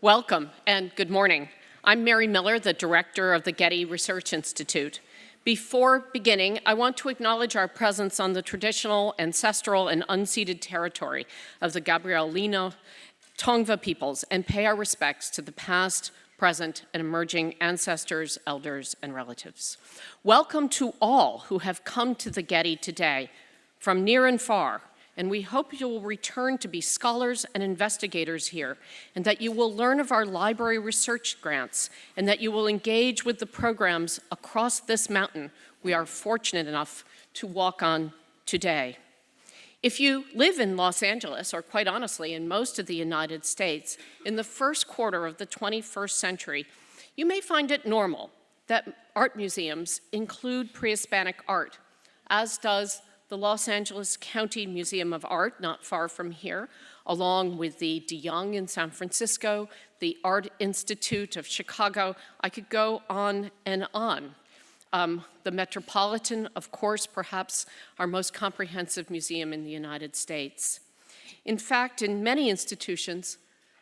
Welcome and good morning. I'm Mary Miller, the director of the Getty Research Institute. Before beginning, I want to acknowledge our presence on the traditional, ancestral, and unceded territory of the Gabrielino Tongva peoples and pay our respects to the past, present, and emerging ancestors, elders, and relatives. Welcome to all who have come to the Getty today from near and far, and we hope you will return to be scholars and investigators here, and that you will learn of our library research grants, and that you will engage with the programs across this mountain we are fortunate enough to walk on today. If you live in Los Angeles, or quite honestly, in most of the United States, in the first quarter of the 21st century, you may find it normal that art museums include pre-Hispanic art, as does the Los Angeles County Museum of Art, not far from here, along with the de Young in San Francisco, the Art Institute of Chicago. I could go on and on. The Metropolitan, of course, perhaps our most comprehensive museum in the United States. In fact, in many institutions,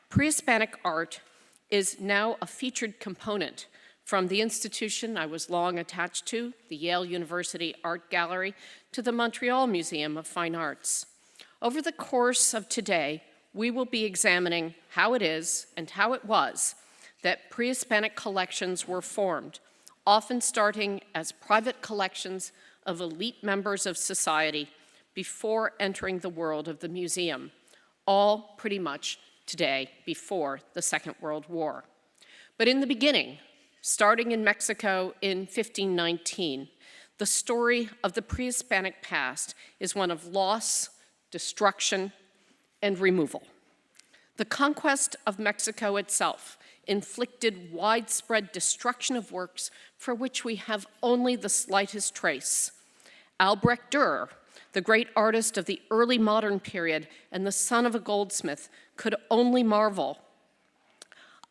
pre-Hispanic art is now a featured component. From the institution I was long attached to, the Yale University Art Gallery, to the Montreal Museum of Fine Arts. Over the course of today, we will be examining how it is and how it was that pre-Hispanic collections were formed, often starting as private collections of elite members of society before entering the world of the museum, all pretty much today before the Second World War. But in the beginning, starting in Mexico in 1519, the story of the pre-Hispanic past is one of loss, destruction, and removal. The conquest of Mexico itself inflicted widespread destruction of works for which we have only the slightest trace. Albrecht Dürer, the great artist of the early modern period and the son of a goldsmith, could only marvel.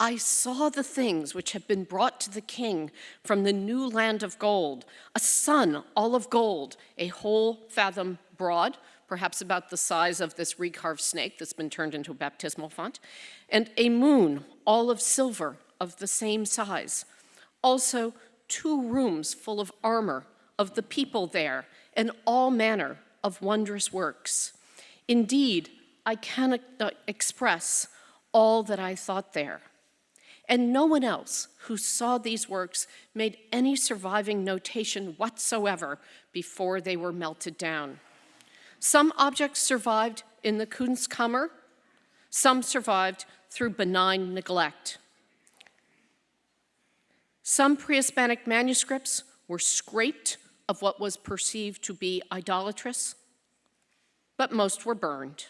I saw the things which have been brought to the king from the new land of gold, a sun all of gold, a whole fathom broad, perhaps about the size of this recarved snake that's been turned into a baptismal font, and a moon all of silver of the same size. Also, 2 rooms full of armor of the people there, and all manner of wondrous works. Indeed, I cannot express all that I thought there. And no one else who saw these works made any surviving notation whatsoever before they were melted down. Some objects survived in the Kunstkammer, some survived through benign neglect. Some pre-Hispanic manuscripts were scraped of what was perceived to be idolatrous, but most were burned.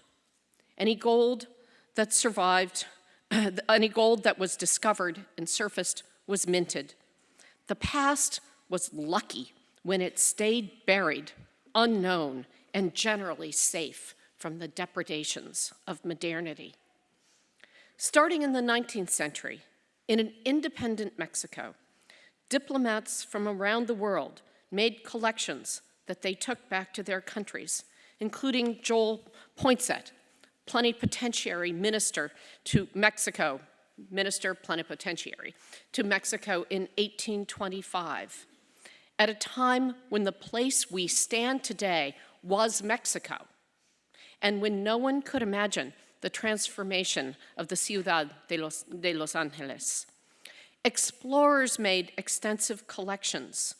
Any gold that survived Any gold that was discovered and surfaced was minted. The past was lucky when it stayed buried, unknown, and generally safe from the depredations of modernity. Starting in the 19th century, in an independent Mexico, diplomats from around the world made collections that they took back to their countries, including Joel Poinsett, plenipotentiary minister to Mexico, minister plenipotentiary to Mexico in 1825, at a time when the place we stand today was Mexico, and when no one could imagine the transformation of the Ciudad de Los Angeles. Explorers made extensive collections,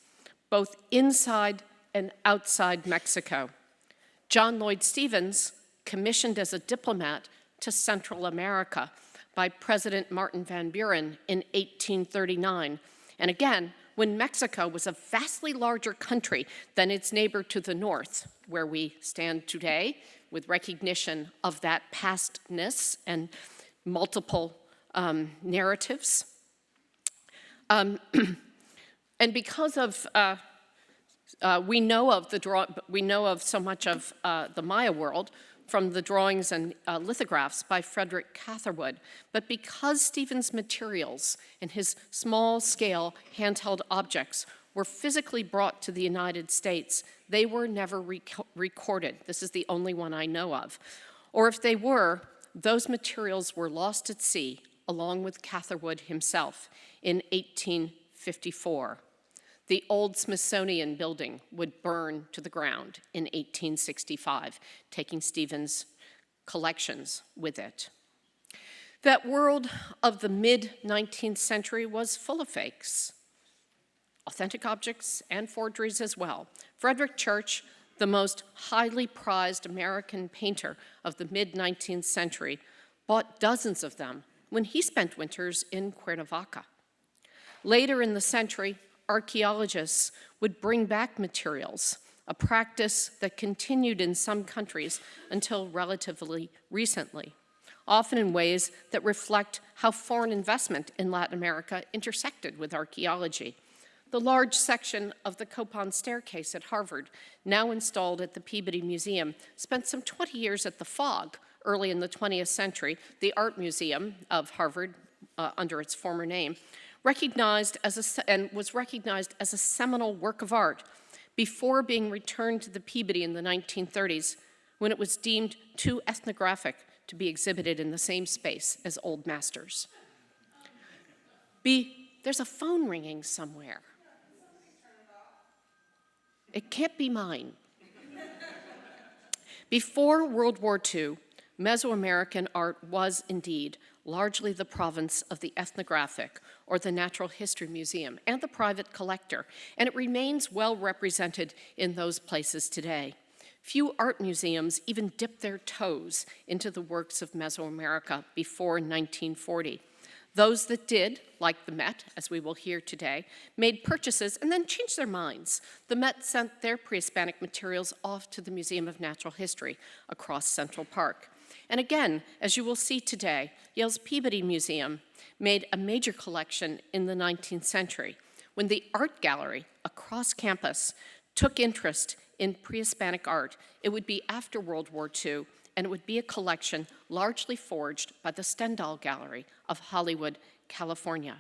both inside and outside Mexico. John Lloyd Stevens, commissioned as a diplomat to Central America by President Martin Van Buren in 1839. And again, when Mexico was a vastly larger country than its neighbor to the north, where we stand today with recognition of that pastness and multiple narratives. And because of we know of so much of the Maya world from the drawings and lithographs by Frederick Catherwood, but because Stevens' materials and his small-scale handheld objects were physically brought to the United States, they were never recorded. This is the only one I know of. Or if they were, those materials were lost at sea, along with Catherwood himself in 1854. The old Smithsonian building would burn to the ground in 1865, taking Stephen's collections with it. That world of the mid-19th century was full of fakes, authentic objects and forgeries as well. Frederick Church, the most highly prized American painter of the mid-19th century, bought dozens of them when he spent winters in Cuernavaca. Later in the century, archaeologists would bring back materials, a practice that continued in some countries until relatively recently, often in ways that reflect how foreign investment in Latin America intersected with archaeology. The large section of the Copon staircase at Harvard, now installed at the Peabody Museum, spent some 20 years at the Fogg early in the 20th century, the Art Museum of Harvard, under its former name, was recognized as a seminal work of art before being returned to the Peabody in the 1930s, when it was deemed too ethnographic to be exhibited in the same space as old masters. There's a phone ringing somewhere. It can't be mine. Before World War II, Mesoamerican art was indeed largely the province of the ethnographic or the Natural History Museum and the private collector, and it remains well represented in those places today. Few art museums even dip their toes into the works of Mesoamerica before 1940. Those that did, like the Met, as we will hear today, made purchases and then changed their minds. The Met sent their pre-Hispanic materials off to the Museum of Natural History across Central Park. And again, as you will see today, Yale's Peabody Museum made a major collection in the 19th century when the Art Gallery across campus took interest in pre-Hispanic art. It would be after World War II, and it would be a collection largely forged by the Stendahl Gallery of Hollywood, California.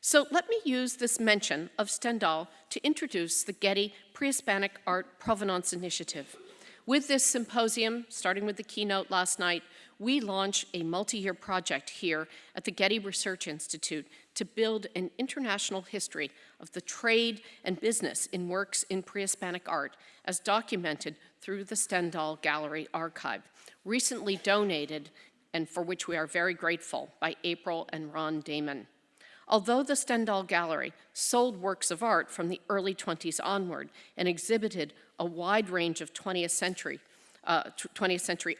So let me use this mention of Stendahl to introduce the Getty Pre-Hispanic Art Provenance Initiative. With this symposium, starting with the keynote last night, we launch a multi-year project here at the Getty Research Institute to build an international history of the trade and business in works in pre-Hispanic art as documented through the Stendahl Gallery archive, recently donated and for which we are very grateful by April and Ron Damon. Although the Stendahl Gallery sold works of art from the early 20s onward and exhibited a wide range of 20th century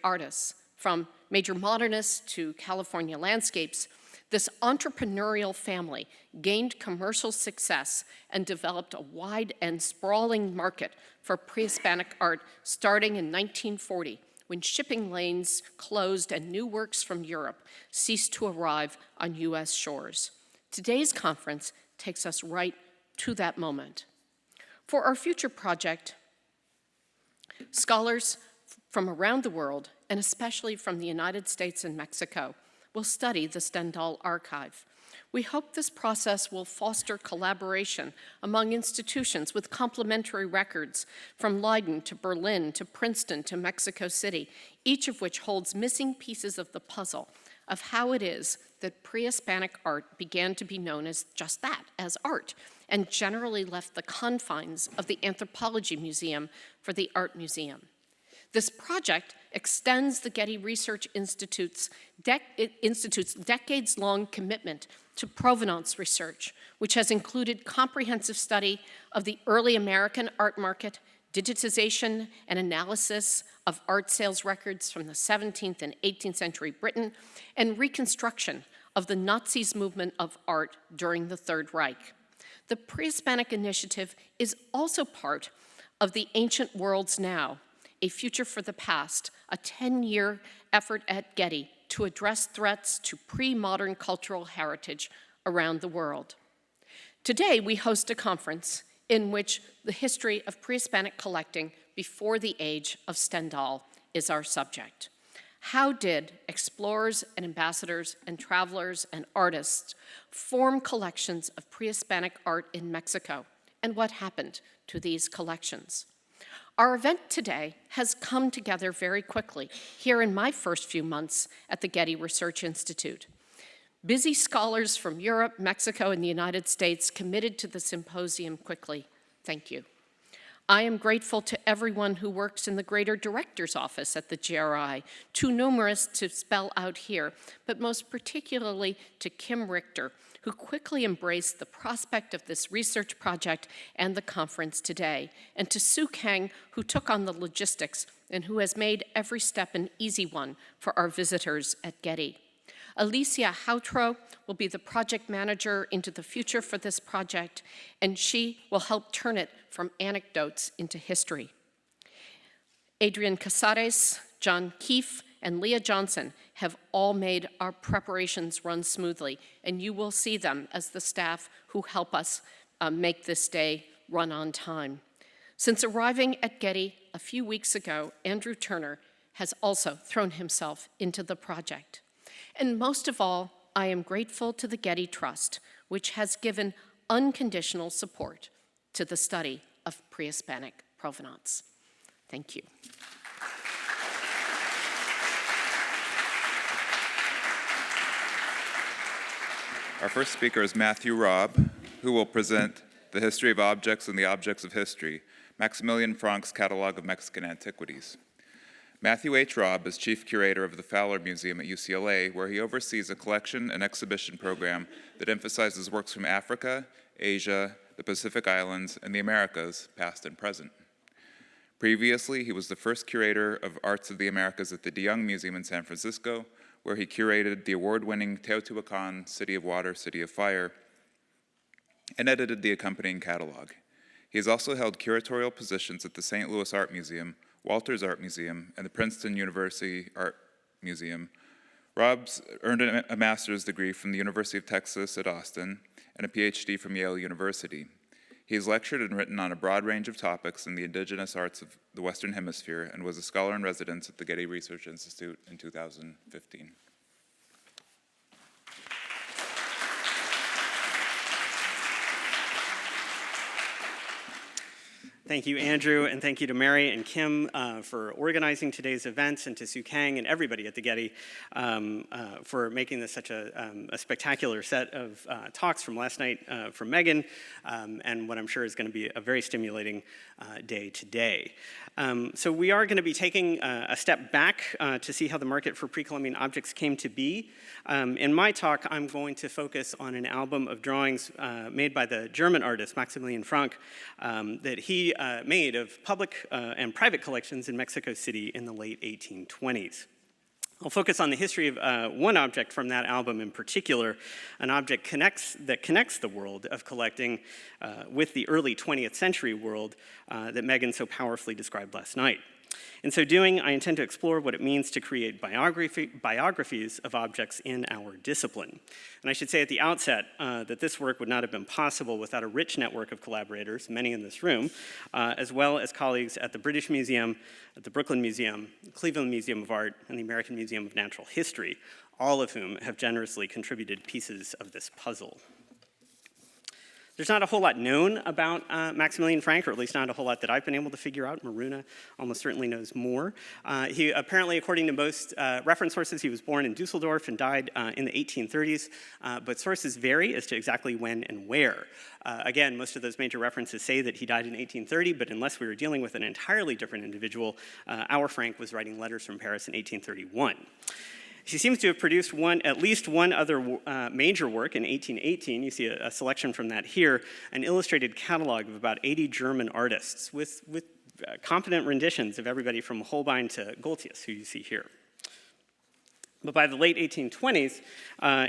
artists, from major modernists to California landscapes, this entrepreneurial family gained commercial success and developed a wide and sprawling market for pre-Hispanic art starting in 1940, when shipping lanes closed and new works from Europe ceased to arrive on US shores. Today's conference takes us right to that moment. For our future project, scholars from around the world, and especially from the United States and Mexico, will study the Stendahl archive. We hope this process will foster collaboration among institutions with complementary records from Leiden to Berlin to Princeton to Mexico City, each of which holds missing pieces of the puzzle of how it is that pre-Hispanic art began to be known as just that, as art, and generally left the confines of the Anthropology Museum for the Art Museum. This project extends the Getty Research Institute's decades-long commitment to provenance research, which has included comprehensive study of the early American art market, digitization and analysis of art sales records from the 17th and 18th century Britain, and reconstruction of the Nazis' movement of art during the Third Reich. The Pre-Hispanic Initiative is also part of the Ancient Worlds Now, A Future for the Past, a 10-year effort at Getty to address threats to pre-modern cultural heritage around the world. Today, we host a conference in which the history of pre-Hispanic collecting before the age of Stendahl is our subject. How did explorers and ambassadors and travelers and artists form collections of pre-Hispanic art in Mexico? And what happened to these collections? Our event today has come together very quickly here in my first few months at the Getty Research Institute. Busy scholars from Europe, Mexico, and the United States committed to the symposium quickly. Thank you. I am grateful to everyone who works in the Greater Director's Office at the GRI, too numerous to spell out here, but most particularly to Kim Richter, who quickly embraced the prospect of this research project and the conference today, and to Sue Kang, who took on the logistics and who has made every step an easy one for our visitors at Getty. Alicia Houtro will be the project manager into the future for this project, and she will help turn it from anecdotes into history. Adrian Casares, John Keefe, and Leah Johnson have all made our preparations run smoothly, and you will see them as the staff who help us make this day run on time. Since arriving at Getty a few weeks ago, Andrew Turner has also thrown himself into the project. And most of all, I am grateful to the Getty Trust, which has given unconditional support to the study of pre-Hispanic provenance. Thank you. Our first speaker is Matthew Robb, who will present The History of Objects and the Objects of History, Maximilian Frank's Catalog of Mexican Antiquities. Matthew H. Robb is chief curator of the Fowler Museum at UCLA, where he oversees a collection and exhibition program that emphasizes works from Africa, Asia, the Pacific Islands, and the Americas, past and present. Previously, he was the first curator of Arts of the Americas at the de Young Museum in San Francisco, where he curated the award-winning Teotihuacan, City of Water, City of Fire, and edited the accompanying catalog. He has also held curatorial positions at the St. Louis Art Museum, Walters Art Museum, and the Princeton University Art Museum. Robb's earned a master's degree from the University of Texas at Austin and a PhD from Yale University. He has lectured and written on a broad range of topics in the indigenous arts of the Western Hemisphere and was a scholar in residence at the Getty Research Institute in 2015. Thank you, Andrew, and thank you to Mary and Kim for organizing today's events, and to Sue Kang and everybody at the Getty for making this such a spectacular set of talks from last night from Megan, and what I'm sure is going to be a very stimulating day today. So we are going to be taking a step back to see how the market for pre-Columbian objects came to be. In my talk, I'm going to focus on an album of drawings made by the German artist Maximilian Frank that he made of public and private collections in Mexico City in the late 1820s. I'll focus on the history of one object from that album in particular, an object that connects the world of collecting with the early 20th century world that Megan so powerfully described last night. In so doing, I intend to explore what it means to create biographies of objects in our discipline. And I should say at the outset that this work would not have been possible without a rich network of collaborators, many in this room, as well as colleagues at the British Museum, at the Brooklyn Museum, the Cleveland Museum of Art, and the American Museum of Natural History, all of whom have generously contributed pieces of this puzzle. There's not a whole lot known about Maximilian Frank, or at least not a whole lot that I've been able to figure out. Maruna almost certainly knows more. He apparently, according to most reference sources, he was born in Dusseldorf and died in the 1830s, but sources vary as to exactly when and where. Again, most of those major references say that he died in 1830, but unless we were dealing with an entirely different individual, our Frank was writing letters from Paris in 1831. He seems to have produced at least one other major work in 1818. You see a selection from that here, an illustrated catalog of about 80 German artists with competent renditions of everybody from Holbein to Goltzius, who you see here. But by the late 1820s,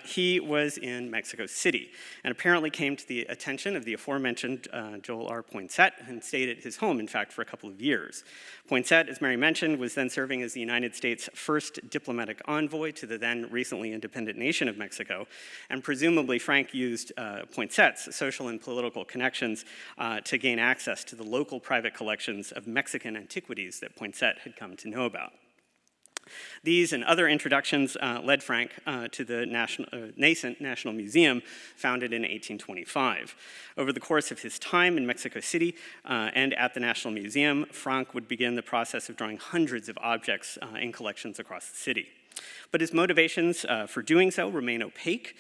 he was in Mexico City and apparently came to the attention of the aforementioned Joel R. Poinsett and stayed at his home, in fact, for a couple of years. Poinsett, as Mary mentioned, was then serving as the United States' first diplomatic envoy to the then recently independent nation of Mexico, and presumably Frank used Poinsett's social and political connections to gain access to the local private collections of Mexican antiquities that Poinsett had come to know about. These and other introductions led Frank to the nascent National Museum, founded in 1825. Over the course of his time in Mexico City and at the National Museum, Frank would begin the process of drawing hundreds of objects in collections across the city. But his motivations for doing so remain opaque.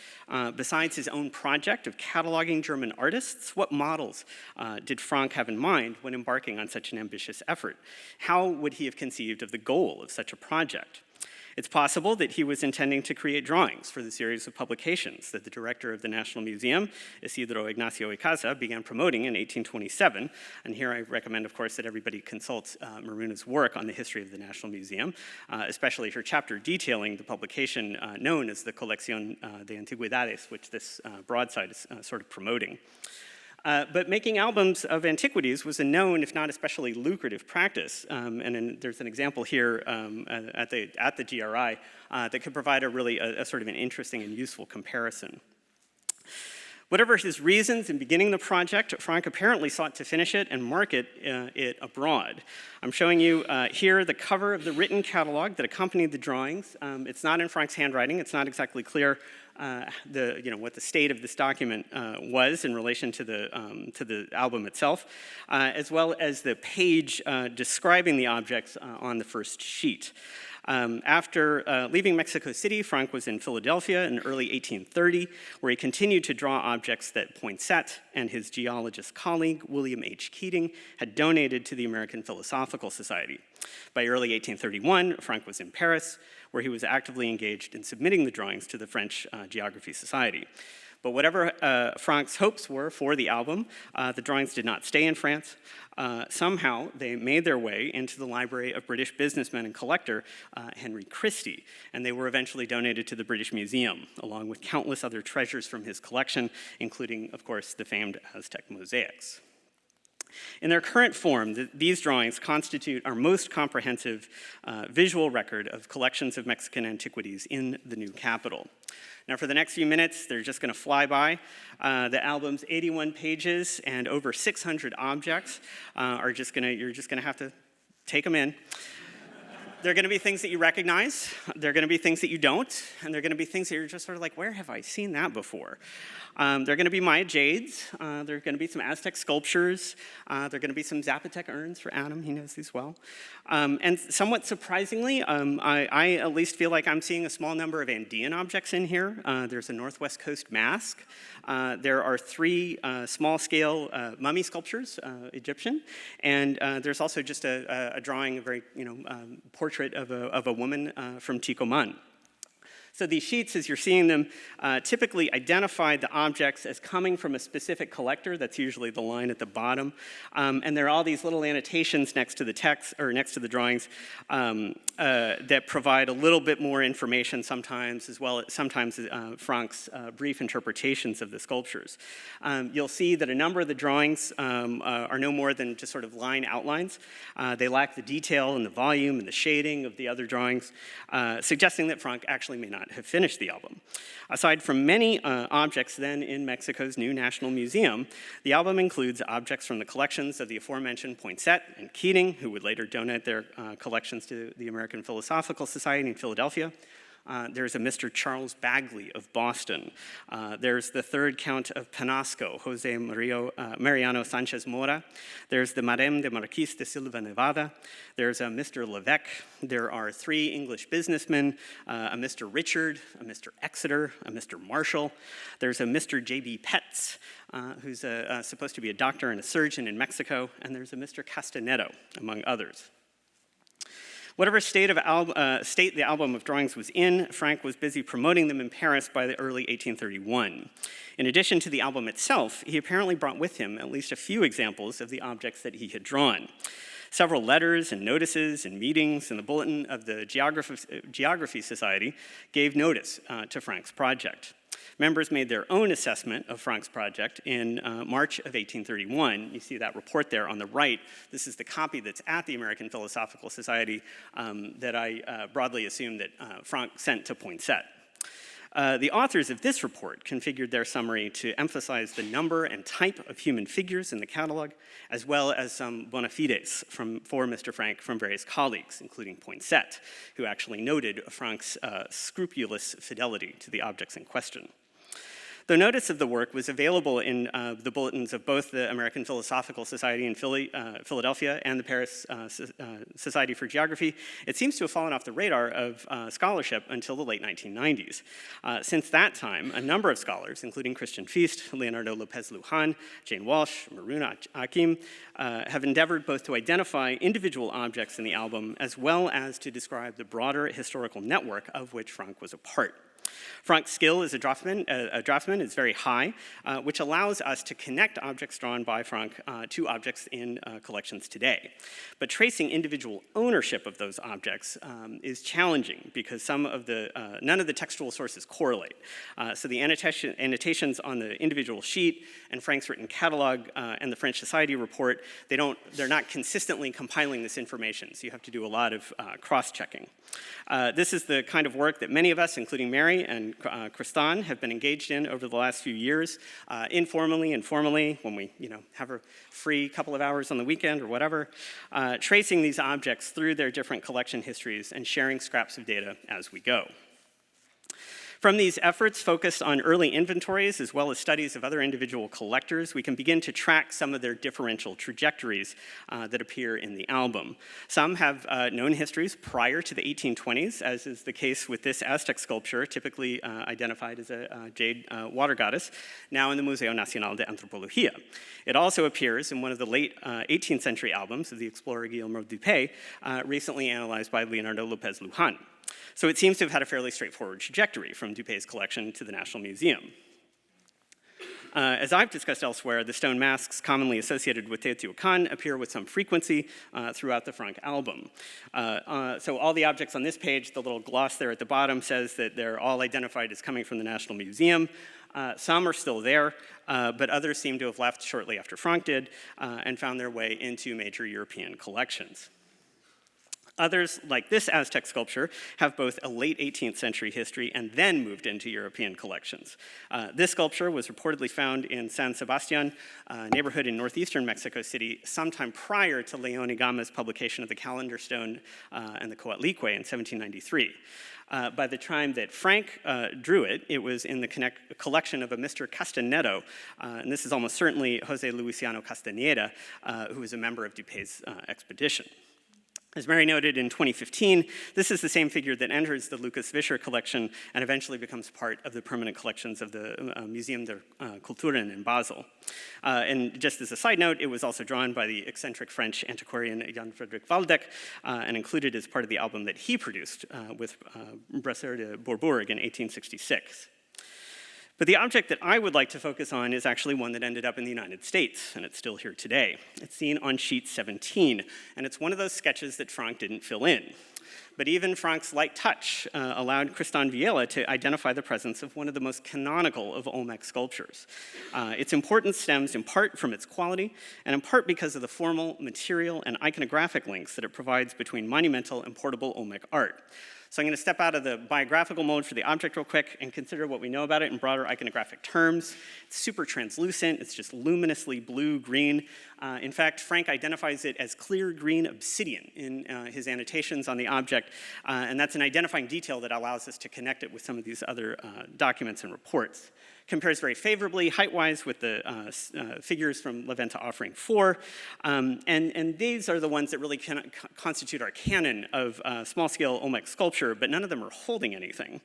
Besides his own project of cataloging German artists, what models did Frank have in mind when embarking on such an ambitious effort? How would he have conceived of the goal of such a project? It's possible that he was intending to create drawings for the series of publications that the director of the National Museum, Isidro Ignacio Icaza, began promoting in 1827. And here I recommend, of course, that everybody consults Maruna's work on the history of the National Museum, especially her chapter detailing the publication known as the Colección de Antiquidades, which this broadside is sort of promoting. But making albums of antiquities was a known, if not especially lucrative practice. There's an example here at the GRI that could provide a sort of an interesting and useful comparison. Whatever his reasons in beginning the project, Frank apparently sought to finish it and market it abroad. I'm showing you here the cover of the written catalog that accompanied the drawings. It's not in Frank's handwriting. It's not exactly clear what the state of this document was in relation to the album itself, as well as the page describing the objects on the first sheet. After leaving Mexico City, Frank was in Philadelphia in early 1830, where he continued to draw objects that Poinsett and his geologist colleague, William H. Keating, had donated to the American Philosophical Society. By early 1831, Frank was in Paris, where he was actively engaged in submitting the drawings to the French Geography Society. But whatever Frank's hopes were for the album, the drawings did not stay in France. Somehow, they made their way into the library of British businessman and collector Henry Christie, and they were eventually donated to the British Museum, along with countless other treasures from his collection, including, of course, the famed Aztec mosaics. In their current form, these drawings constitute our most comprehensive visual record of collections of Mexican antiquities in the new capital. Now, for the next few minutes, they're just going to fly by. The album's 81 pages and over 600 objects you're just going to have to take them in. There are going to be things that you recognize, there are going to be things that you don't, and there are going to be things that you're just sort of like, where have I seen that before? There are going to be Maya jades, there are going to be some Aztec sculptures, there are going to be some Zapotec urns for Adam, he knows these well. And somewhat surprisingly, I at least feel like I'm seeing a small number of Andean objects in here. There's a Northwest Coast mask. There are 3 small-scale mummy sculptures, Egyptian, and there's also just a drawing, a very portrait of a woman from Ticomán. So these sheets, as you're seeing them, typically identify the objects as coming from a specific collector. That's usually the line at the bottom. And there are all these little annotations next to the text, or next to the drawings, that provide a little bit more information sometimes, as well as sometimes Frank's brief interpretations of the sculptures. You'll see that a number of the drawings are no more than just sort of line outlines. They lack the detail and the volume and the shading of the other drawings, suggesting that Frank actually may not have finished the album. Aside from many objects then in Mexico's new National Museum, the album includes objects from the collections of the aforementioned Poinsett and Keating, who would later donate their collections to the American Philosophical Society in Philadelphia. There's a Mr. Charles Bagley of Boston. There's the third Count of Penasco, Jose Mariano Sanchez Mora. There's the Madame de Marquis de Silva Nevada. There's a Mr. Levesque. There are 3 English businessmen, a Mr. Richard, a Mr. Exeter, a Mr. Marshall. There's a Mr. J.B. Petz, who's supposed to be a doctor and a surgeon in Mexico. And there's a Mr. Castanedo, among others. Whatever state the album of drawings was in, Frank was busy promoting them in Paris by the early 1831. In addition to the album itself, he apparently brought with him at least a few examples of the objects that he had drawn. Several letters and notices and meetings in the bulletin of the Geography Society gave notice to Frank's project. Members made their own assessment of Frank's project in March of 1831. You see that report there on the right. This is the copy that's at the American Philosophical Society that I broadly assume that Frank sent to Poinsett. The authors of this report configured their summary to emphasize the number and type of human figures in the catalog, as well as some bona fides for Mr. Frank from various colleagues, including Poinsett, who actually noted Frank's scrupulous fidelity to the objects in question. Though notice of the work was available in the bulletins of both the American Philosophical Society in Philadelphia and the Paris Society for Geography, it seems to have fallen off the radar of scholarship until the late 1990s. Since that time, a number of scholars, including Christian Feast, Leonardo Lopez Lujan, Jane Walsh, Maruna Akim, have endeavored both to identify individual objects in the album as well as to describe the broader historical network of which Frank was a part. Frank's skill as a draftsman is very high, which allows us to connect objects drawn by Frank to objects in collections today. But tracing individual ownership of those objects is challenging because none of the textual sources correlate. So the annotations on the individual sheet and Frank's written catalog and the French Society report, they're not consistently compiling this information, so you have to do a lot of cross-checking. This is the kind of work that many of us, including Mary and Kristan, have been engaged in over the last few years, informally and formally, when we have a free couple of hours on the weekend or whatever, tracing these objects through their different collection histories and sharing scraps of data as we go. From these efforts focused on early inventories as well as studies of other individual collectors, we can begin to track some of their differential trajectories that appear in the album. Some have known histories prior to the 1820s, as is the case with this Aztec sculpture, typically identified as a jade water goddess, now in the Museo Nacional de Antropología. It also appears in one of the late 18th century albums of the explorer Guillermo Dupuy, recently analyzed by Leonardo Lopez Lujan. So it seems to have had a fairly straightforward trajectory from Dupuy's collection to the National Museum. As I've discussed elsewhere, the stone masks commonly associated with Teotihuacan appear with some frequency throughout the Frank album. So all the objects on this page, the little gloss there at the bottom says that they're all identified as coming from the National Museum. Some are still there, but others seem to have left shortly after Frank did and found their way into major European collections. Others, like this Aztec sculpture, have both a late 18th century history and then moved into European collections. This sculpture was reportedly found in San Sebastian, a neighborhood in northeastern Mexico City, sometime prior to Leone Gama's publication of the Calendar Stone and the Coatlicue in 1793. By the time that Frank drew it, it was in the collection of a Mr. Castaneda, and this is almost certainly Jose Luisiano Castaneda, who was a member of Dupuy's expedition. As Mary noted in 2015, this is the same figure that enters the Lucas Vischer collection and eventually becomes part of the permanent collections of the Museum der Kulturen in Basel. And just as a side note, it was also drawn by the eccentric French antiquarian Jan Frederick Waldeck and included as part of the album that he produced with Brasseur de Bourbourg in 1866. But the object that I would like to focus on is actually one that ended up in the United States, and it's still here today. It's seen on sheet 17, and it's one of those sketches that Frank didn't fill in. But even Frank's light touch allowed Kristan Viela to identify the presence of one of the most canonical of Olmec sculptures. Its importance stems in part from its quality, and in part because of the formal, material, and iconographic links that it provides between monumental and portable Olmec art. So I'm going to step out of the biographical mode for the object real quick and consider what we know about it in broader iconographic terms. It's super translucent. It's just luminously blue-green. In fact, Frank identifies it as clear green obsidian in his annotations on the object, and that's an identifying detail that allows us to connect it with some of these other documents and reports. Compares very favorably height-wise with the figures from La Venta Offering 4, and these are the ones that really constitute our canon of small-scale Olmec sculpture, but none of them are holding anything.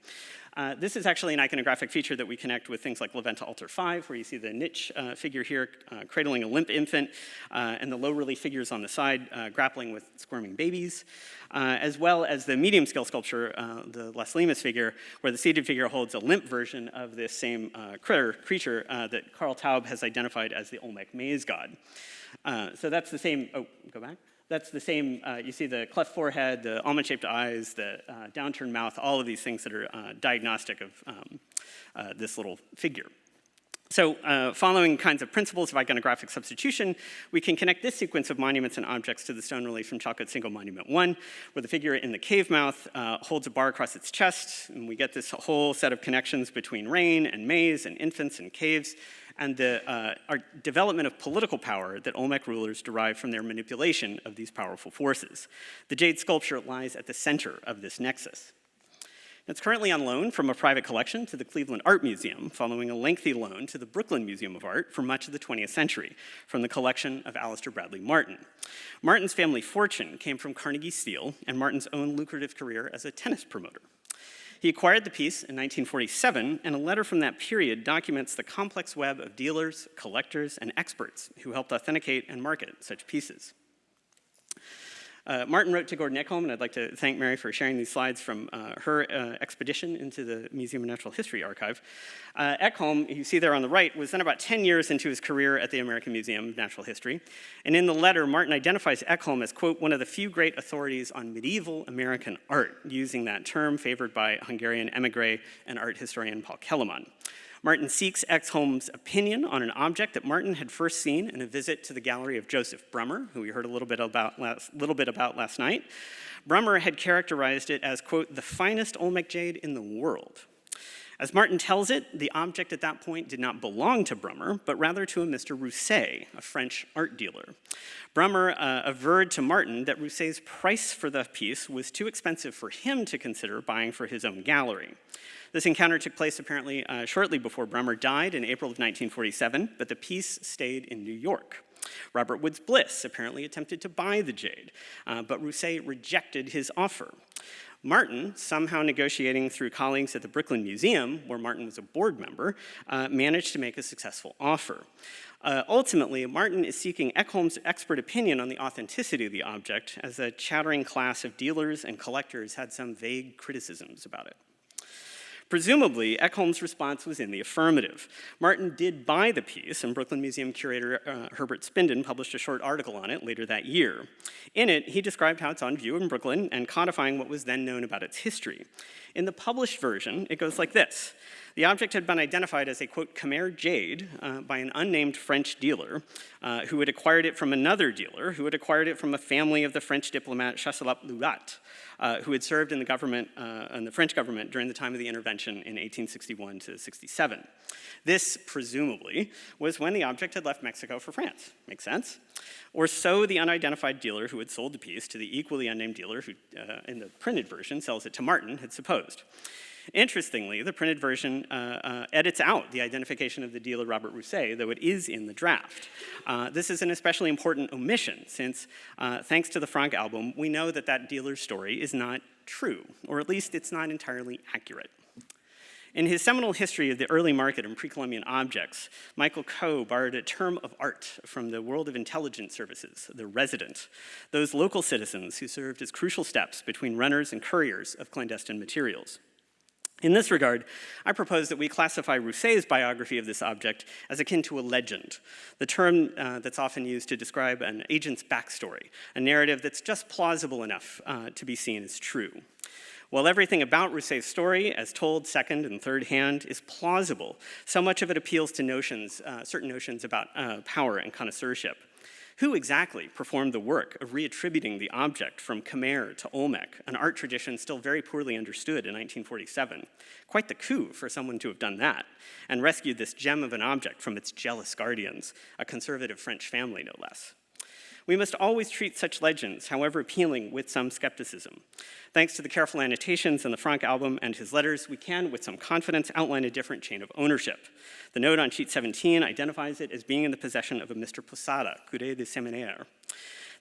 This is actually an iconographic feature that we connect with things like La Venta Altar 5, where you see the niche figure here cradling a limp infant, and the low relief figures on the side grappling with squirming babies, as well as the medium-scale sculpture, the Las Limas figure, where the seated figure holds a limp version of this same creature that Carl Taub has identified as the Olmec maze god. So that's the same, go back. That's the same, you see the cleft forehead, the almond-shaped eyes, the downturned mouth, all of these things that are diagnostic of this little figure. So following kinds of principles of iconographic substitution, we can connect this sequence of monuments and objects to the stone relief from Chalcotzingo Monument 1, where the figure in the cave mouth holds a bar across its chest, and we get this whole set of connections between rain and maze and infants and caves, and the development of political power that Olmec rulers derive from their manipulation of these powerful forces. The jade sculpture lies at the center of this nexus. It's currently on loan from a private collection to the Cleveland Art Museum, following a lengthy loan to the Brooklyn Museum of Art for much of the 20th century from the collection of Alistair Bradley Martin. Martin's family fortune came from Carnegie Steel and Martin's own lucrative career as a tennis promoter. He acquired the piece in 1947, and a letter from that period documents the complex web of dealers, collectors, and experts who helped authenticate and market such pieces. Martin wrote to Gordon Ekholm, and I'd like to thank Mary for sharing these slides from her expedition into the Museum of Natural History archive. Ekholm, you see there on the right, was then about 10 years into his career at the American Museum of Natural History. And in the letter, Martin identifies Ekholm as, quote, one of the few great authorities on medieval American art, using that term favored by Hungarian emigre and art historian Paul Kellerman. Martin seeks Ekholm's opinion on an object that Martin had first seen in a visit to the gallery of Joseph Brummer, who we heard a little bit about last night. Brummer had characterized it as, quote, the finest Olmec jade in the world. As Martin tells it, the object at that point did not belong to Brummer, but rather to a Mr. Rousset, a French art dealer. Brummer averred to Martin that Rousset's price for the piece was too expensive for him to consider buying for his own gallery. This encounter took place apparently shortly before Brummer died in April of 1947, but the piece stayed in New York. Robert Woods Bliss apparently attempted to buy the jade, but Rousset rejected his offer. Martin, somehow negotiating through colleagues at the Brooklyn Museum, where Martin was a board member, managed to make a successful offer. Ultimately, Martin is seeking Ekholm's expert opinion on the authenticity of the object, as a chattering class of dealers and collectors had some vague criticisms about it. Presumably, Ekholm's response was in the affirmative. Martin did buy the piece, and Brooklyn Museum curator Herbert Spinden published a short article on it later that year. In it, he described how it's on view in Brooklyn and codifying what was then known about its history. In the published version, it goes like this. The object had been identified as a, quote, Khmer jade by an unnamed French dealer who had acquired it from another dealer who had acquired it from a family of the French diplomat Chasseloup-Lourat, who had served in the government, in the French government during the time of the intervention in 1861 to 67. This, presumably, was when the object had left Mexico for France. Makes sense? Or so the unidentified dealer who had sold the piece to the equally unnamed dealer who, in the printed version, sells it to Martin, had supposed. Interestingly, the printed version edits out the identification of the dealer Robert Rousset, though it is in the draft. This is an especially important omission since, thanks to the Frank album, we know that that dealer's story is not true, or at least it's not entirely accurate. In his seminal history of the early market in pre-Columbian objects, Michael Coe borrowed a term of art from the world of intelligence services, the resident, those local citizens who served as crucial steps between runners and couriers of clandestine materials. In this regard, I propose that we classify Rousset's biography of this object as akin to a legend, the term that's often used to describe an agent's backstory, a narrative that's just plausible enough to be seen as true. While everything about Rousset's story, as told second and third hand, is plausible, so much of it appeals to certain notions about power and connoisseurship. Who exactly performed the work of reattributing the object from Khmer to Olmec, an art tradition still very poorly understood in 1947? Quite the coup for someone to have done that, and rescued this gem of an object from its jealous guardians, a conservative French family, no less. We must always treat such legends, however appealing, with some skepticism. Thanks to the careful annotations in the Frank album and his letters, we can, with some confidence, outline a different chain of ownership. The note on sheet 17 identifies it as being in the possession of a Mr. Posada, curé de séminaire.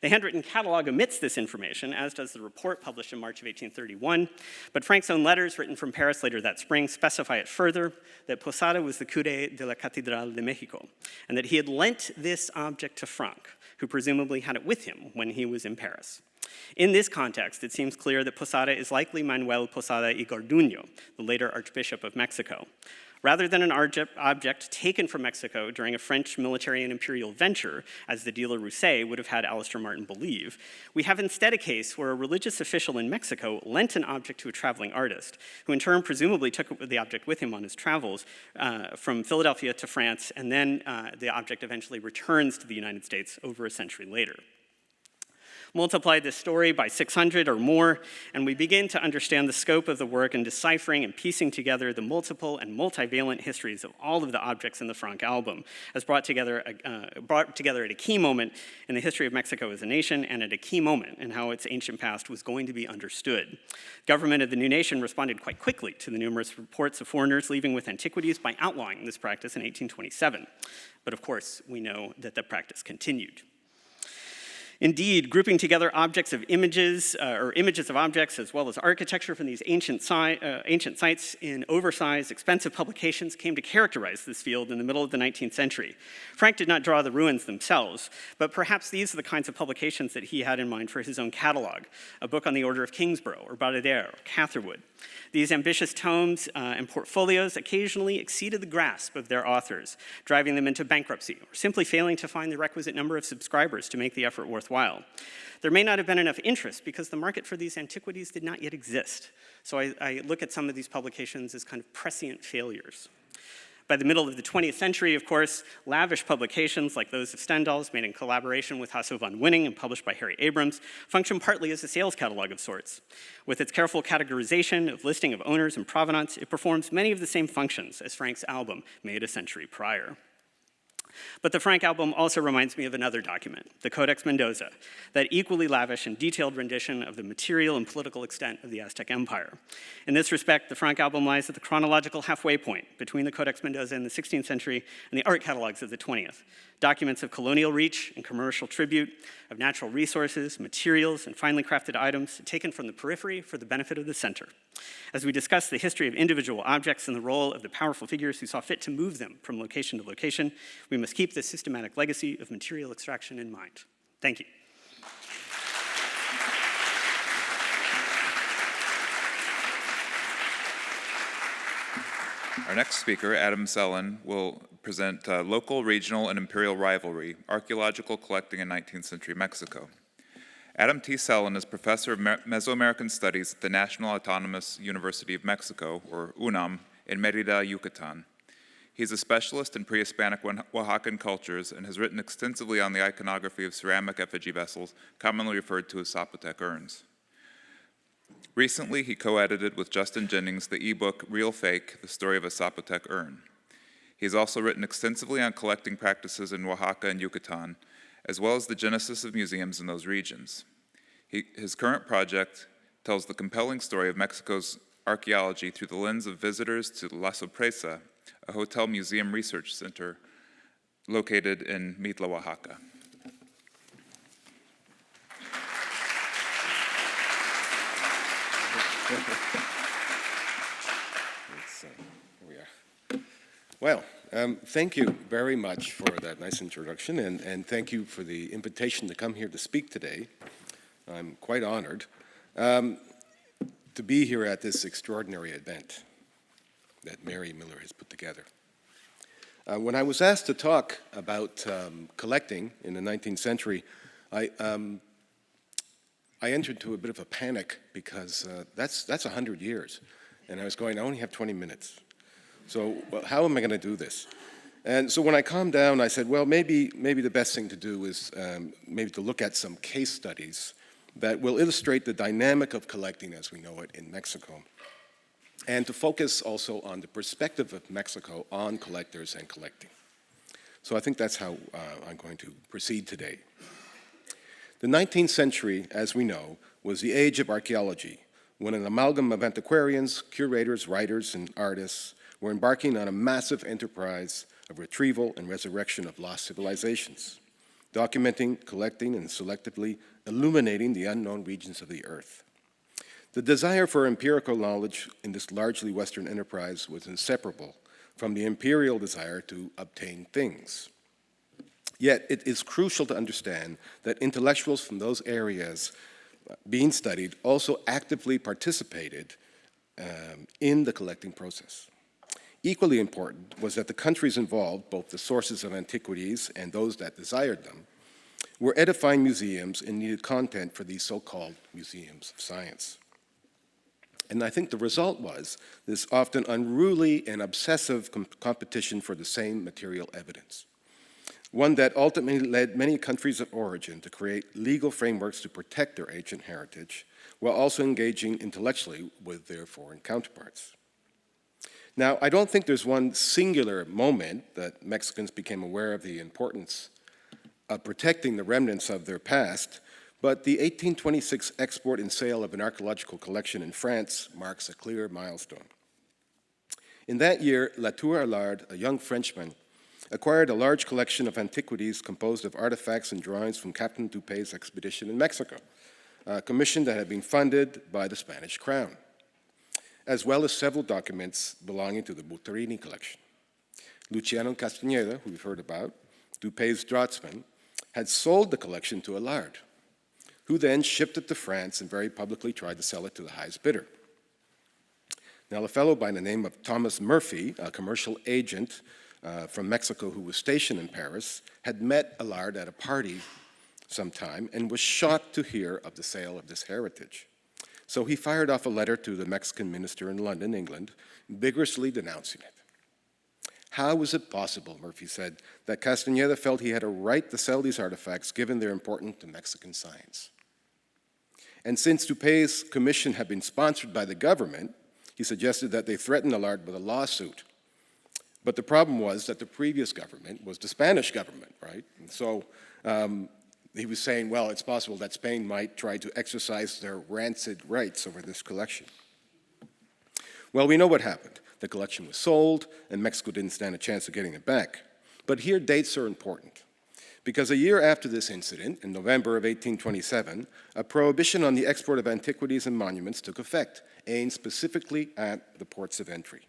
The handwritten catalog omits this information, as does the report published in March of 1831, but Frank's own letters, written from Paris later that spring, specify it further, that Posada was the curé de la Catedral de Mexico, and that he had lent this object to Frank, who presumably had it with him when he was in Paris. In this context, it seems clear that Posada is likely Manuel Posada y Garduño, the later Archbishop of Mexico. Rather than an object taken from Mexico during a French military and imperial venture, as the dealer Rousset would have had Alistair Martin believe, we have instead a case where a religious official in Mexico lent an object to a traveling artist, who in turn presumably took the object with him on his travels from Philadelphia to France, and then the object eventually returns to the United States over a century later. Multiply this story by 600 or more, and we begin to understand the scope of the work in deciphering and piecing together the multiple and multivalent histories of all of the objects in the Frank album, as brought together at a key moment in the history of Mexico as a nation and at a key moment in how its ancient past was going to be understood. Government of the new nation responded quite quickly to the numerous reports of foreigners leaving with antiquities by outlawing this practice in 1827. But of course, we know that the practice continued. Indeed, grouping together objects of images, or images of objects, as well as architecture from these ancient sites in oversized, expensive publications came to characterize this field in the middle of the 19th century. Frank did not draw the ruins themselves, but perhaps these are the kinds of publications that he had in mind for his own catalog, a book on the order of Kingsborough, or Baradere, or Catherwood. These ambitious tomes and portfolios occasionally exceeded the grasp of their authors, driving them into bankruptcy, or simply failing to find the requisite number of subscribers to make the effort worthwhile. There may not have been enough interest because the market for these antiquities did not yet exist. So I look at some of these publications as kind of prescient failures. By the middle of the 20th century, of course, lavish publications like those of Stendahl's, made in collaboration with Hasso von Winning and published by Harry Abrams, function partly as a sales catalog of sorts. With its careful categorization of listing of owners and provenance, it performs many of the same functions as Frank's album made a century prior. But the Frank album also reminds me of another document, the Codex Mendoza, that equally lavish and detailed rendition of the material and political extent of the Aztec Empire. In this respect, the Frank album lies at the chronological halfway point between the Codex Mendoza in the 16th century and the art catalogs of the 20th. Documents of colonial reach and commercial tribute, of natural resources, materials, and finely crafted items taken from the periphery for the benefit of the center. As we discuss the history of individual objects and the role of the powerful figures who saw fit to move them from location to location, we must keep this systematic legacy of material extraction in mind. Thank you. Our next speaker, Adam Sellen, will present Local, Regional, and Imperial Rivalry, Archaeological Collecting in 19th Century Mexico. Adam T. Sellen is Professor of Mesoamerican Studies at the National Autonomous University of Mexico, or UNAM, in Mérida, Yucatan. He's a specialist in pre-Hispanic Oaxacan cultures and has written extensively on the iconography of ceramic effigy vessels, commonly referred to as Zapotec urns. Recently, he co-edited with Justin Jennings the ebook Real Fake, The Story of a Zapotec Urn. He's also written extensively on collecting practices in Oaxaca and Yucatan, as well as the genesis of museums in those regions. His current project tells the compelling story of Mexico's archaeology through the lens of visitors to La Sorpresa, a hotel museum research center located in Mitla, Oaxaca. Here we are. Well, thank you very much for that nice introduction, and thank you for the invitation to come here to speak today. I'm quite honored to be here at this extraordinary event that Mary Miller has put together. When I was asked to talk about collecting in the 19th century, I entered into a bit of a panic because that's 100 years. And I was going, I only have 20 minutes. So how am I going to do this? And so when I calmed down, I said, well, maybe the best thing to do is maybe to look at some case studies that will illustrate the dynamic of collecting as we know it in Mexico, and to focus also on the perspective of Mexico on collectors and collecting. So I think that's how I'm going to proceed today. The 19th century, as we know, was the age of archaeology, when an amalgam of antiquarians, curators, writers, and artists were embarking on a massive enterprise of retrieval and resurrection of lost civilizations, documenting, collecting, and selectively illuminating the unknown regions of the earth. The desire for empirical knowledge in this largely Western enterprise was inseparable from the imperial desire to obtain things. Yet it is crucial to understand that intellectuals from those areas being studied also actively participated in the collecting process. Equally important was that the countries involved, both the sources of antiquities and those that desired them, were edifying museums and needed content for these so-called museums of science. And I think the result was this often unruly and obsessive competition for the same material evidence. one that ultimately led many countries of origin to create legal frameworks to protect their ancient heritage, while also engaging intellectually with their foreign counterparts. Now, I don't think there's one singular moment that Mexicans became aware of the importance of protecting the remnants of their past, but the 1826 export and sale of an archaeological collection in France marks a clear milestone. In that year, Latour Allard, a young Frenchman, acquired a large collection of antiquities composed of artifacts and drawings from Captain Dupé's expedition in Mexico, a commission that had been funded by the Spanish crown, as well as several documents belonging to the Butterini collection. Luciano Castañeda, who we've heard about, Dupé's draughtsman, had sold the collection to Allard, who then shipped it to France and very publicly tried to sell it to the highest bidder. Now, a fellow by the name of Thomas Murphy, a commercial agent from Mexico who was stationed in Paris, had met Allard at a party sometime and was shocked to hear of the sale of this heritage. So he fired off a letter to the Mexican minister in London, England, vigorously denouncing it. How was it possible, Murphy said, that Castañeda felt he had a right to sell these artifacts given their importance to Mexican science? And since Dupé's commission had been sponsored by the government, he suggested that they threaten Allard with a lawsuit. But the problem was that the previous government was the Spanish government, right? And so he was saying, well, it's possible that Spain might try to exercise their rancid rights over this collection. Well, we know what happened. The collection was sold, and Mexico didn't stand a chance of getting it back. But here, dates are important, because a year after this incident, in November of 1827, a prohibition on the export of antiquities and monuments took effect, aimed specifically at the ports of entry.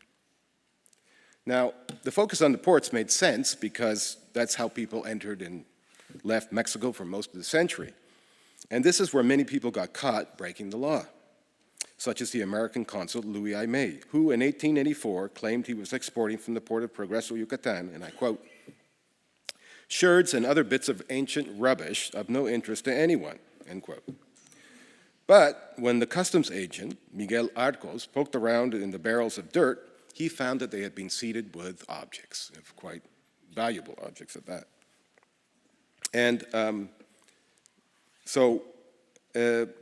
Now, the focus on the ports made sense because that's how people entered and left Mexico for most of the century. And this is where many people got caught breaking the law, such as the American consul Louis Aimé, who in 1884 claimed he was exporting from the port of Progreso, Yucatan, and I quote, "sherds and other bits of ancient rubbish of no interest to anyone," end quote. But when the customs agent, Miguel Arcos, poked around in the barrels of dirt, he found that they had been seeded with objects, quite valuable objects at that. And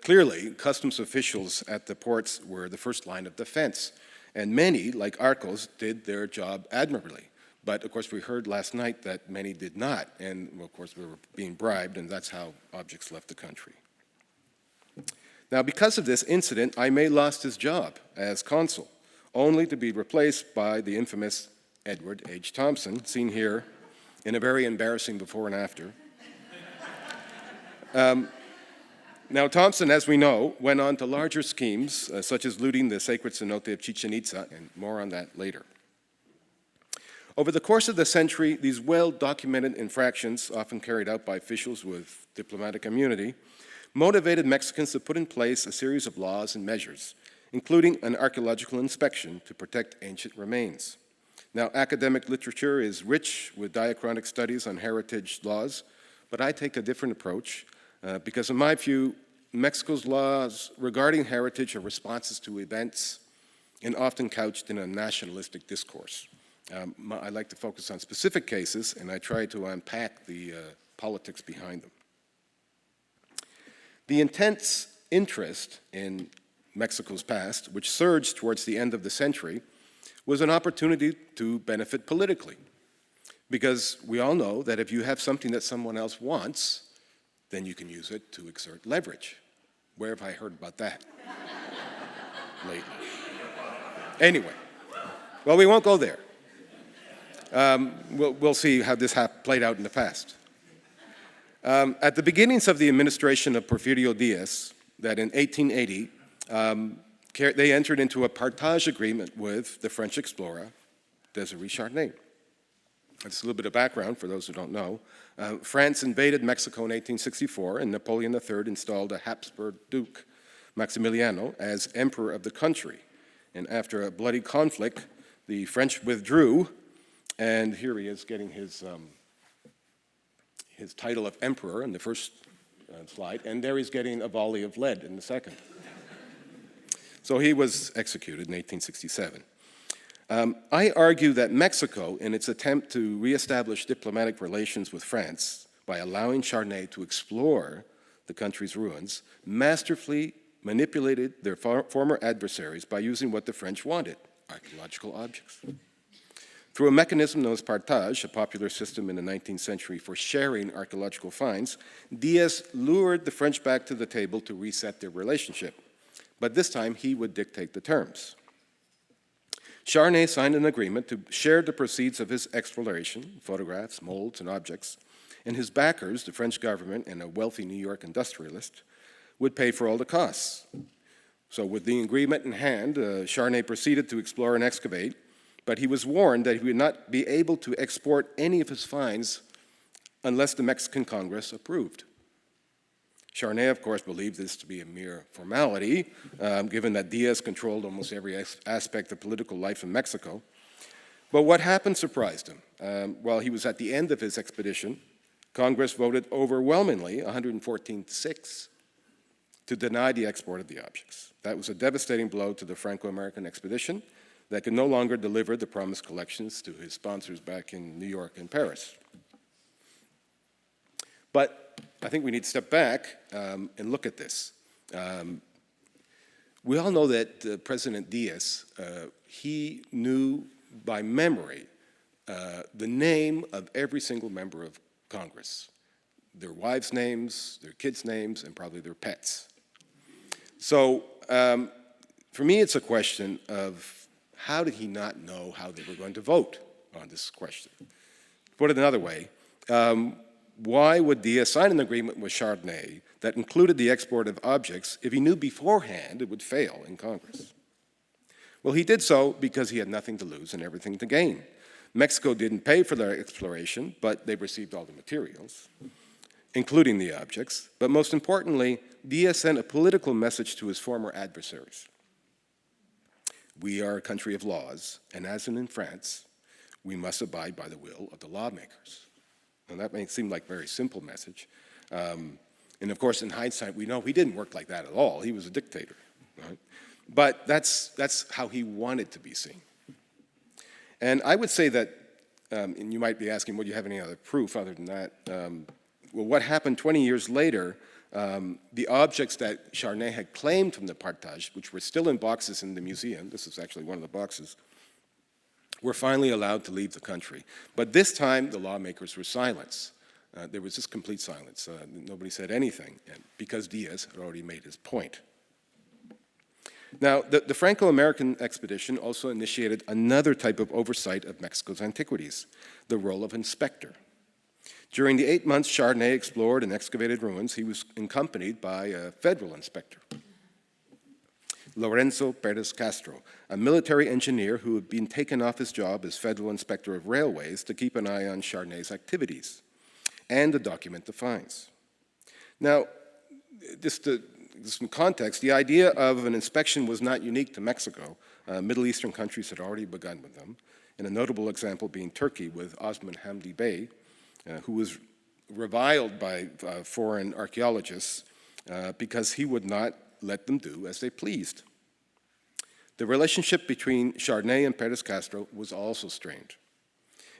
clearly, customs officials at the ports were the first line of defense, and many, like Arcos, did their job admirably. But of course, we heard last night that many did not, and well, of course, we were being bribed, and that's how objects left the country. Now, because of this incident, Aimé lost his job as consul, only to be replaced by the infamous Edward H. Thompson, seen here in a very embarrassing before and after. Now, Thompson, as we know, went on to larger schemes, such as looting the sacred cenote of Chichen Itza, and more on that later. Over the course of the century, these well-documented infractions, often carried out by officials with diplomatic immunity, motivated Mexicans to put in place a series of laws and measures, including an archaeological inspection to protect ancient remains. Now, academic literature is rich with diachronic studies on heritage laws, but I take a different approach because in my view, Mexico's laws regarding heritage are responses to events and often couched in a nationalistic discourse. I like to focus on specific cases, and I try to unpack the politics behind them. The intense interest in Mexico's past, which surged towards the end of the century, was an opportunity to benefit politically. Because we all know that if you have something that someone else wants, then you can use it to exert leverage. Where have I heard about that lately? Anyway, well, we won't go there. We'll see how this played out in the past. At the beginnings of the administration of Porfirio Diaz, that in 1880, they entered into a partage agreement with the French explorer, Désiré Charnay. That's a little bit of background for those who don't know. France invaded Mexico in 1864, and Napoleon III installed a Habsburg Duke, Maximiliano, as emperor of the country. And after a bloody conflict, the French withdrew, and here he is getting his title of emperor in the first slide, and there he's getting a volley of lead in the second. So he was executed in 1867. I argue that Mexico, in its attempt to reestablish diplomatic relations with France by allowing Charnay to explore the country's ruins, masterfully manipulated their former adversaries by using what the French wanted, archaeological objects. Through a mechanism known as partage, a popular system in the 19th century for sharing archaeological finds, Diaz lured the French back to the table to reset their relationship. But this time, he would dictate the terms. Charnay signed an agreement to share the proceeds of his exploration, photographs, molds, and objects, and his backers, the French government and a wealthy New York industrialist, would pay for all the costs. So with the agreement in hand, Charnay proceeded to explore and excavate, but he was warned that he would not be able to export any of his finds unless the Mexican Congress approved. Charnay, of course, believed this to be a mere formality, given that Diaz controlled almost every aspect of political life in Mexico. But what happened surprised him. While he was at the end of his expedition, Congress voted overwhelmingly, 114-6, to deny the export of the objects. That was a devastating blow to the Franco-American expedition that could no longer deliver the promised collections to his sponsors back in New York and Paris. But I think we need to step back and look at this. We all know that President Diaz, he knew by memory the name of every single member of Congress, their wives' names, their kids' names, and probably their pets. So for me, it's a question of how did he not know how they were going to vote on this question? To put it another way, why would Diaz sign an agreement with Charnay that included the export of objects if he knew beforehand it would fail in Congress? Well, he did so because he had nothing to lose and everything to gain. Mexico didn't pay for their exploration, but they received all the materials, including the objects. But most importantly, Diaz sent a political message to his former adversaries. We are a country of laws, and as in France, we must abide by the will of the lawmakers. And that may seem like a very simple message. And of course, in hindsight, we know he didn't work like that at all. He was a dictator. Right? But that's how he wanted to be seen. And I would say that, and you might be asking, well, do you have any other proof other than that? Well, what happened 20 years later, the objects that Charnay had claimed from the partage, which were still in boxes in the museum, this is actually one of the boxes, were finally allowed to leave the country. But this time, the lawmakers were silenced. There was just complete silence. Nobody said anything, because Diaz had already made his point. Now, the Franco-American expedition also initiated another type of oversight of Mexico's antiquities, the role of inspector. During the 8 months Charnay explored and excavated ruins, he was accompanied by a federal inspector, Lorenzo Perez Castro, a military engineer who had been taken off his job as federal inspector of railways to keep an eye on Charnay's activities and to document the finds. Now, just some context, the idea of an inspection was not unique to Mexico. Middle Eastern countries had already begun with them, and a notable example being Turkey with Osman Hamdi Bey, who was reviled by foreign archaeologists because he would not let them do as they pleased. The relationship between Charnay and Perez Castro was also strained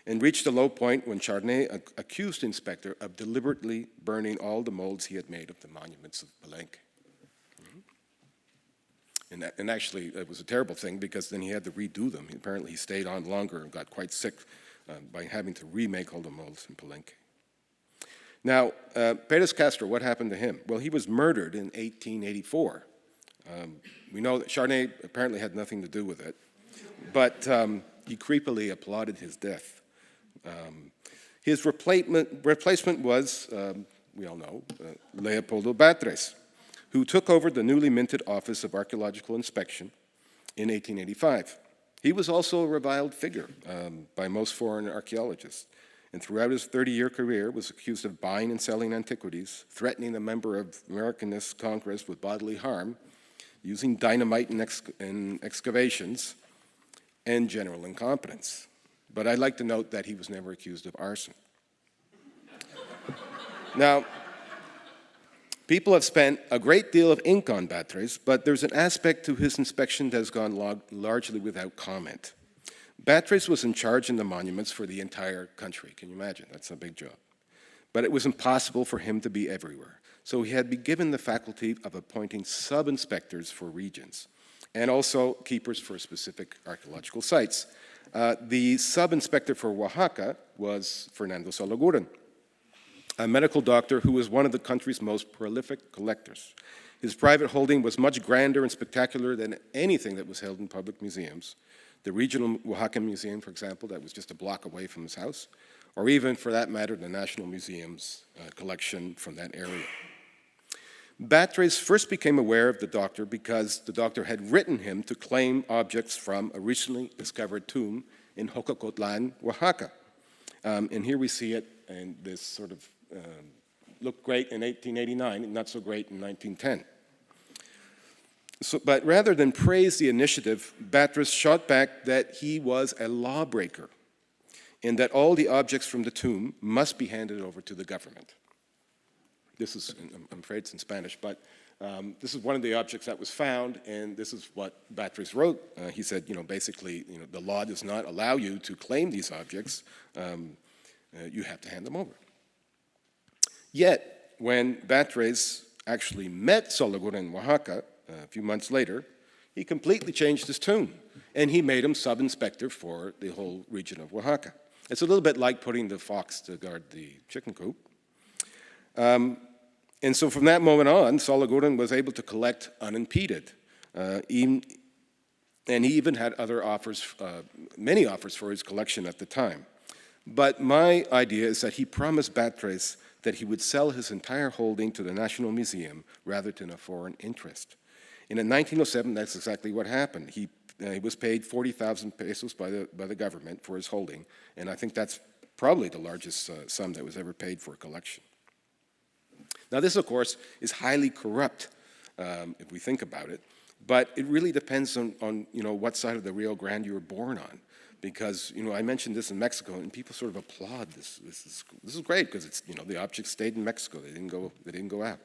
and reached a low point when Charnay accused the inspector of deliberately burning all the molds he had made of the monuments of Palenque. And actually, it was a terrible thing because then he had to redo them. Apparently, he stayed on longer and got quite sick by having to remake all the molds in Palenque. Now, Perez Castro, what happened to him? Well, he was murdered in 1884. We know that Charnay apparently had nothing to do with it, but he creepily applauded his death. His replacement was, we all know, Leopoldo Batres, who took over the newly minted Office of Archaeological Inspection in 1885. He was also a reviled figure by most foreign archaeologists, and throughout his 30-year career was accused of buying and selling antiquities, threatening a member of Americanist Congress with bodily harm, using dynamite in excavations, and general incompetence. But I'd like to note that he was never accused of arson. Now, people have spent a great deal of ink on Batres, but there's an aspect to his inspection that has gone largely without comment. Batres was in charge in the monuments for the entire country. Can you imagine? That's a big job. But it was impossible for him to be everywhere. So he had been given the faculty of appointing sub-inspectors for regions and also keepers for specific archaeological sites. The sub-inspector for Oaxaca was Fernando Sologuren, a medical doctor who was one of the country's most prolific collectors. His private holding was much grander and spectacular than anything that was held in public museums. The regional Oaxaca Museum, for example, that was just a block away from his house, or even, for that matter, the National Museum's collection from that area. Batres first became aware of the doctor because the doctor had written him to claim objects from a recently discovered tomb in Jococotlan, Oaxaca. And here we see it, and this sort of looked great in 1889 and not so great in 1910. But rather than praise the initiative, Batres shot back that he was a lawbreaker and that all the objects from the tomb must be handed over to the government. This is, I'm afraid it's in Spanish, but this is one of the objects that was found, and this is what Batres wrote. He said, basically, the law does not allow you to claim these objects. You have to hand them over. Yet, when Batres actually met Sologuren in Oaxaca a few months later, he completely changed his tune, and he made him sub-inspector for the whole region of Oaxaca. It's a little bit like putting the fox to guard the chicken coop. And so from that moment on, Sologuren was able to collect unimpeded. And he even had other offers, many offers for his collection at the time. But my idea is that he promised Batres that he would sell his entire holding to the National Museum rather than a foreign interest. And in 1907, that's exactly what happened. He was paid 40,000 pesos by the government for his holding, and I think that's probably the largest sum that was ever paid for a collection. Now this, of course, is highly corrupt, if we think about it, but it really depends on what side of the Rio Grande you were born on. Because, I mentioned this in Mexico, and people sort of applaud this. This is great, because it's, the objects stayed in Mexico. They didn't go out.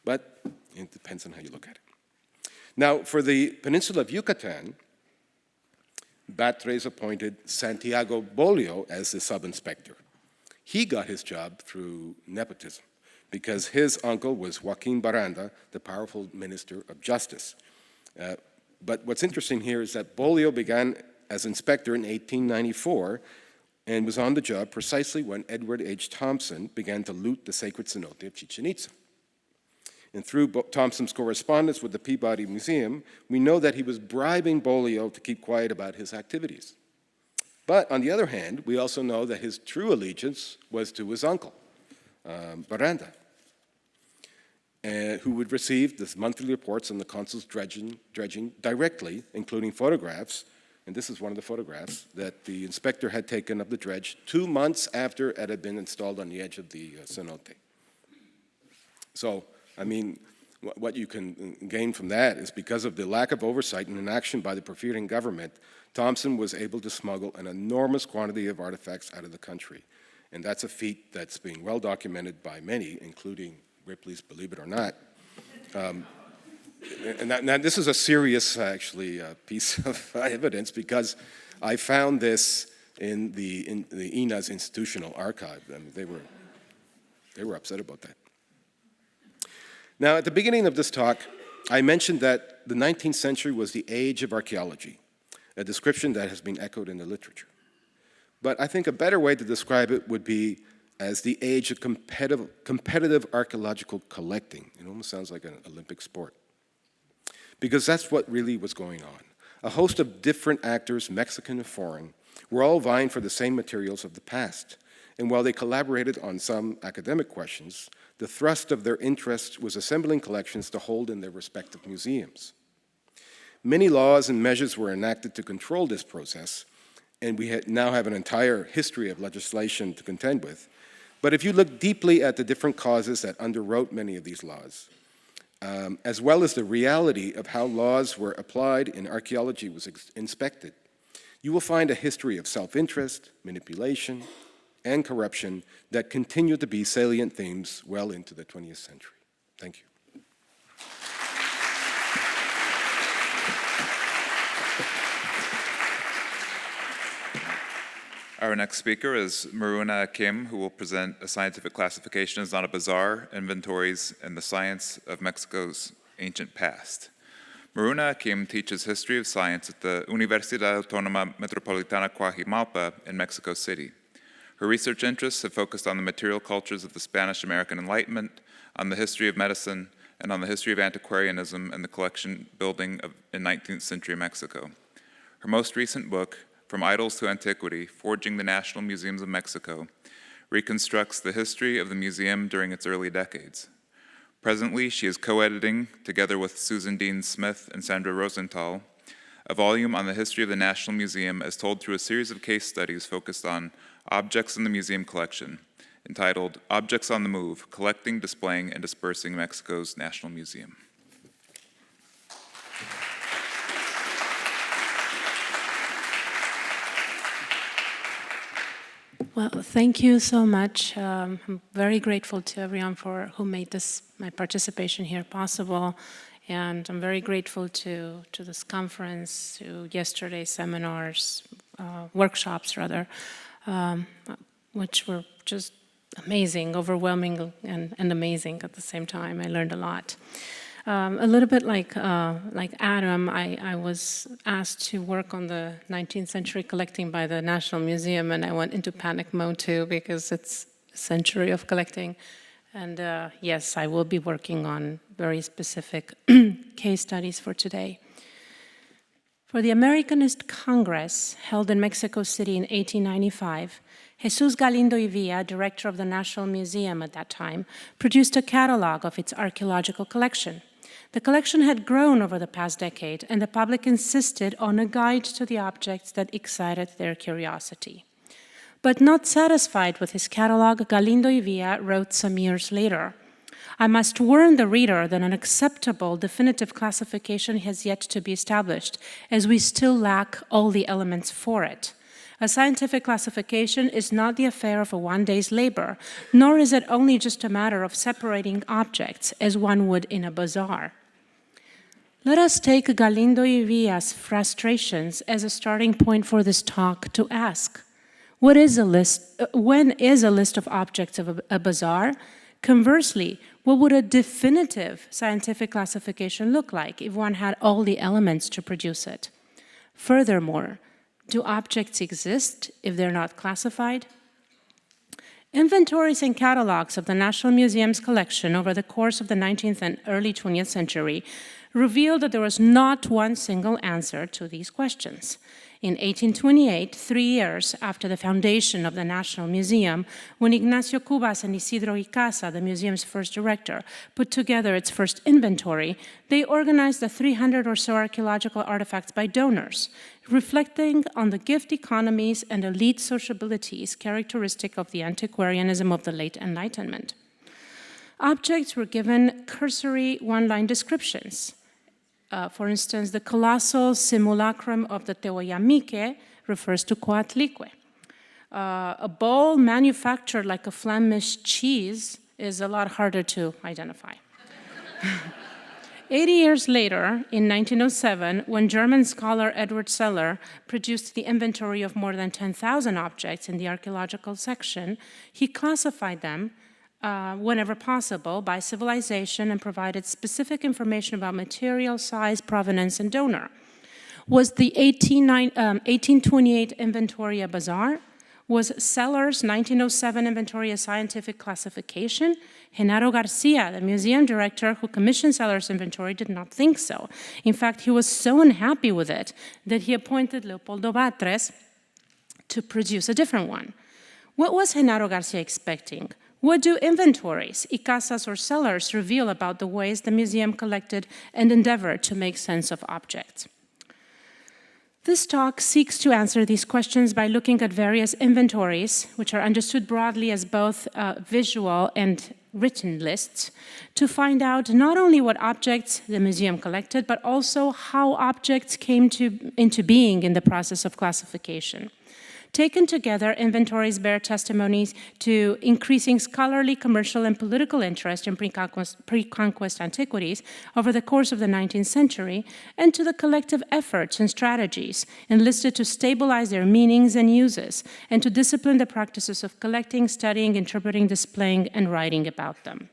But it depends on how you look at it. Now, for the peninsula of Yucatan, Batres appointed Santiago Bolio as the sub-inspector. He got his job through nepotism, because his uncle was Joaquin Baranda, the powerful minister of justice. But what's interesting here is that Bolio began as inspector in 1894 and was on the job precisely when Edward H. Thompson began to loot the sacred cenote of Chichen Itza. And through Thompson's correspondence with the Peabody Museum, we know that he was bribing Bolio to keep quiet about his activities. But on the other hand, we also know that his true allegiance was to his uncle, Baranda, who would receive the monthly reports on the consul's dredging directly, including photographs. And this is one of the photographs that the inspector had taken of the dredge 2 months after it had been installed on the edge of the cenote. So, what you can gain from that is because of the lack of oversight and inaction by the Porfirian government, Thompson was able to smuggle an enormous quantity of artifacts out of the country. And that's a feat that's being well documented by many, including Ripley's Believe It or Not. Now, this is a serious, actually, piece of evidence, because I found this in the INA's institutional archive. They were upset about that. Now, at the beginning of this talk, I mentioned that the 19th century was the age of archaeology, a description that has been echoed in the literature. But I think a better way to describe it would be as the age of competitive archaeological collecting. It almost sounds like an Olympic sport. Because that's what really was going on. A host of different actors, Mexican and foreign, were all vying for the same materials of the past. And while they collaborated on some academic questions, the thrust of their interest was assembling collections to hold in their respective museums. Many laws and measures were enacted to control this process, and we now have an entire history of legislation to contend with. But if you look deeply at the different causes that underwrote many of these laws, as well as the reality of how laws were applied and archaeology was inspected, you will find a history of self-interest, manipulation, and corruption that continue to be salient themes well into the 20th century. Thank you. Our next speaker is Maruna Kim, who will present a scientific classification as on a bazaar, inventories, and the science of Mexico's ancient past. Maruna Kim teaches history of science at the Universidad Autónoma Metropolitana Coajimalpa in Mexico City. Her research interests have focused on the material cultures of the Spanish-American Enlightenment, on the history of medicine, and on the history of antiquarianism and the collection building in 19th century Mexico. Her most recent book, From Idols to Antiquity, Forging the National Museums of Mexico, reconstructs the history of the museum during its early decades. Presently, she is co-editing, together with Susan Dean Smith and Sandra Rosenthal, a volume on the history of the National Museum as told through a series of case studies focused on objects in the museum collection, entitled Objects on the Move, Collecting, Displaying, and Dispersing Mexico's National Museum. Well, thank you so much. I'm very grateful to everyone who made my participation here possible. And I'm very grateful to this conference, to yesterday's seminars, workshops rather, which were just amazing, overwhelming, and amazing at the same time. I learned a lot. A little bit like Adam, I was asked to work on the 19th century collecting by the National Museum, and I went into panic mode too, because it's a century of collecting. And yes, I will be working on very specific case studies for today. For the Americanist Congress held in Mexico City in 1895, Jesus Galindo y Villa, director of the National Museum at that time, produced a catalog of its archaeological collection. The collection had grown over the past decade, and the public insisted on a guide to the objects that excited their curiosity. But not satisfied with his catalog, Galindo y Villa wrote some years later, "I must warn the reader that an acceptable definitive classification has yet to be established, as we still lack all the elements for it. A scientific classification is not the affair of a one-day's labor, nor is it only just a matter of separating objects, as one would in a bazaar." Let us take Galindo y Villa's frustrations as a starting point for this talk to ask, when is a list of objects of a bazaar? Conversely, what would a definitive scientific classification look like if one had all the elements to produce it? Furthermore, do objects exist if they're not classified? Inventories and catalogs of the National Museum's collection over the course of the 19th and early 20th century revealed that there was not one single answer to these questions. In 1828, 3 years after the foundation of the National Museum, when Ignacio Cubas and Isidro Icaza, the museum's first director, put together its first inventory, they organized the 300 or so archaeological artifacts by donors, reflecting on the gift economies and elite sociabilities characteristic of the antiquarianism of the late Enlightenment. Objects were given cursory one-line descriptions. For instance, the colossal simulacrum of the Tehuayamique refers to Coatlicue. A bowl manufactured like a Flemish cheese is a lot harder to identify. 80 years later, in 1907, when German scholar Edward Seller produced the inventory of more than 10,000 objects in the archaeological section, he classified them whenever possible by civilization and provided specific information about material, size, provenance, and donor. Was the 1828 inventory a bazaar? Was Seller's 1907 inventory a scientific classification? Genaro Garcia, the museum director who commissioned Seller's inventory, did not think so. In fact, he was so unhappy with it that he appointed Leopoldo Batres to produce a different one. What was Genaro Garcia expecting? What do inventories, Icazas or Sellers, reveal about the ways the museum collected and endeavored to make sense of objects? This talk seeks to answer these questions by looking at various inventories, which are understood broadly as both visual and written lists, to find out not only what objects the museum collected, but also how objects came into being in the process of classification. Taken together, inventories bear testimonies to increasing scholarly, commercial, and political interest in pre-conquest antiquities over the course of the 19th century, and to the collective efforts and strategies enlisted to stabilize their meanings and uses, and to discipline the practices of collecting, studying, interpreting, displaying, and writing about them.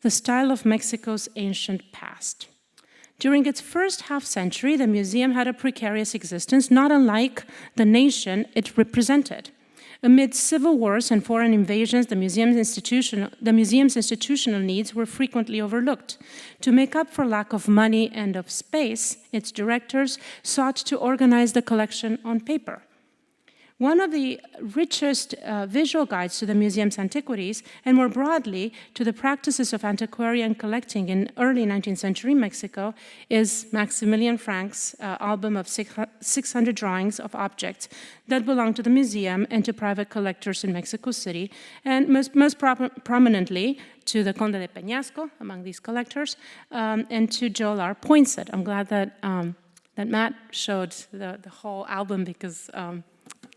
The style of Mexico's ancient past. During its first half-century, the museum had a precarious existence, not unlike the nation it represented. Amid civil wars and foreign invasions, the museum's institutional needs were frequently overlooked. To make up for lack of money and of space, its directors sought to organize the collection on paper. One of the richest visual guides to the museum's antiquities, and more broadly to the practices of antiquarian collecting in early 19th century Mexico, is Maximilian Frank's album of 600 drawings of objects that belong to the museum and to private collectors in Mexico City, and most prominently to the Conde de Peñasco, among these collectors, and to Joel R. Poinsett. I'm glad that, that Matt showed the whole album, because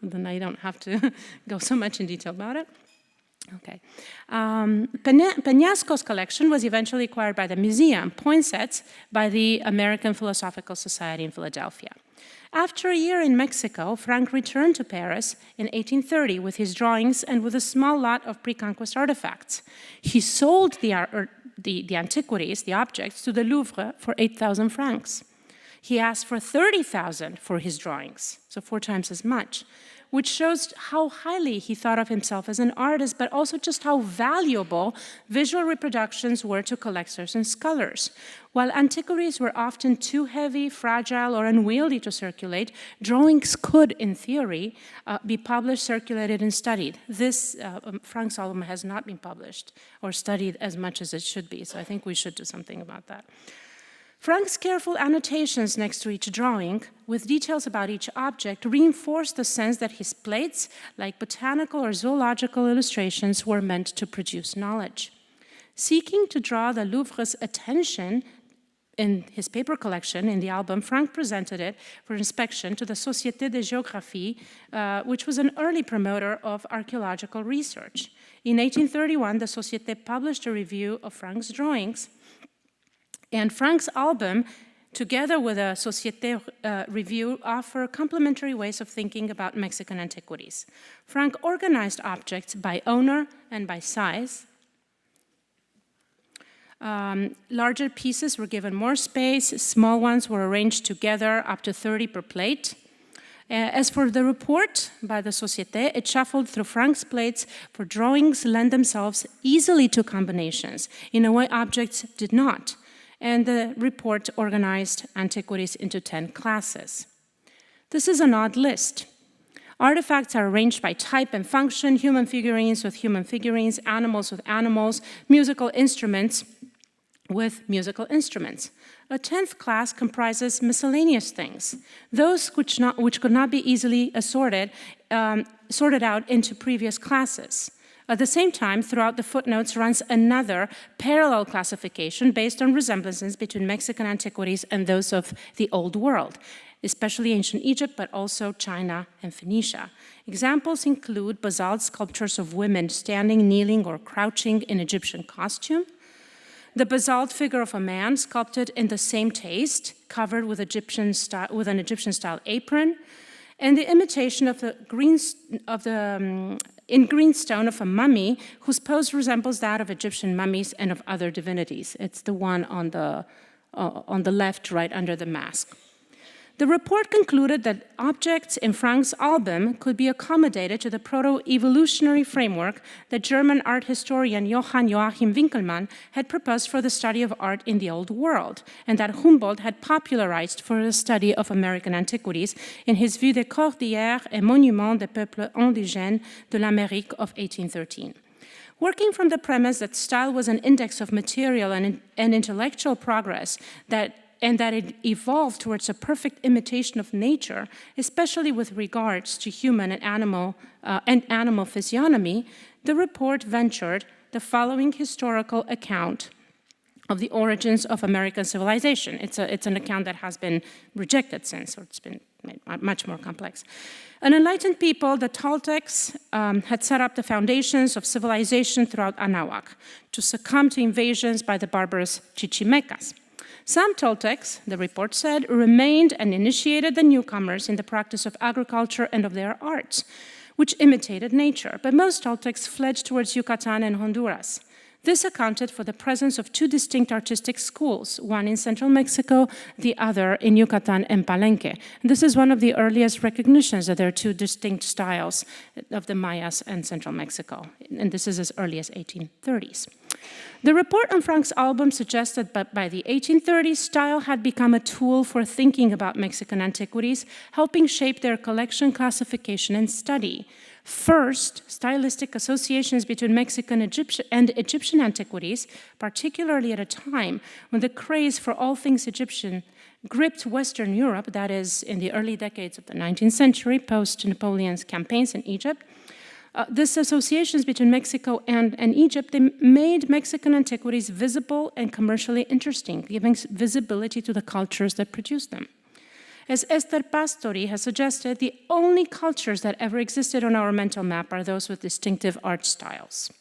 then I don't have to go so much in detail about it. Okay. Peñasco's collection was eventually acquired by the museum, Poinsett's by the American Philosophical Society in Philadelphia. After a year in Mexico, Frank returned to Paris in 1830 with his drawings and with a small lot of pre-conquest artifacts. He sold the antiquities, the objects, to the Louvre for 8,000 francs. He asked for 30,000 for his drawings, so 4 times as much, which shows how highly he thought of himself as an artist, but also just how valuable visual reproductions were to collectors and scholars. While antiquities were often too heavy, fragile, or unwieldy to circulate, drawings could, in theory, be published, circulated, and studied. This, Frank's album has not been published or studied as much as it should be, so I think we should do something about that. Frank's careful annotations next to each drawing, with details about each object, reinforced the sense that his plates, like botanical or zoological illustrations, were meant to produce knowledge. Seeking to draw the Louvre's attention in his paper collection in the album, Frank presented it for inspection to the Société de Géographie, which was an early promoter of archaeological research. In 1831, the Société published a review of Frank's drawings, and Frank's album, together with a Société review, offer complementary ways of thinking about Mexican antiquities. Frank organized objects by owner and by size. Larger pieces were given more space, small ones were arranged together, up to 30 per plate. As for the report by the Société, it shuffled through Frank's plates, for drawings lend themselves easily to combinations, in a way objects did not. And the report organized antiquities into 10 classes. This is an odd list. Artifacts are arranged by type and function, human figurines with human figurines, animals with animals, musical instruments with musical instruments. A 10th class comprises miscellaneous things, those which could not be easily sorted out into previous classes. At the same time, throughout the footnotes runs another parallel classification based on resemblances between Mexican antiquities and those of the Old World, especially ancient Egypt, but also China and Phoenicia. Examples include basalt sculptures of women standing, kneeling, or crouching in Egyptian costume, the basalt figure of a man sculpted in the same taste, covered with an Egyptian-style apron, and the imitation of in green stone of a mummy whose pose resembles that of Egyptian mummies and of other divinities. It's the one on the left, right under the mask. The report concluded that objects in Frank's album could be accommodated to the proto-evolutionary framework that German art historian Johann Joachim Winckelmann had proposed for the study of art in the Old World, and that Humboldt had popularized for the study of American antiquities in his Vue des Cordillères et Monuments des Peuples Indigènes de l'Amérique of 1813. Working from the premise that style was an index of material and intellectual progress, and that it evolved towards a perfect imitation of nature, especially with regards to human and animal physiognomy, the report ventured the following historical account of the origins of American civilization. It's an account that has been rejected since, or it's been made much more complex. An enlightened people, the Toltecs, had set up the foundations of civilization throughout Anahuac to succumb to invasions by the barbarous Chichimecas. Some Toltecs, the report said, remained and initiated the newcomers in the practice of agriculture and of their arts, which imitated nature. But most Toltecs fled towards Yucatan and Honduras. This accounted for the presence of two distinct artistic schools, one in central Mexico, the other in Yucatan and Palenque. And this is one of the earliest recognitions that there are two distinct styles of the Mayas and central Mexico. And this is as early as 1830s. The report on Frank's album suggested that by the 1830s, style had become a tool for thinking about Mexican antiquities, helping shape their collection, classification, and study. First, stylistic associations between Mexican and Egyptian antiquities, particularly at a time when the craze for all things Egyptian gripped Western Europe, that is, in the early decades of the 19th century, post-Napoleon's campaigns in Egypt. These associations between Mexico and Egypt, they made Mexican antiquities visible and commercially interesting, giving visibility to the cultures that produced them. As Esther Pastori has suggested, the only cultures that ever existed on our mental map are those with distinctive art styles.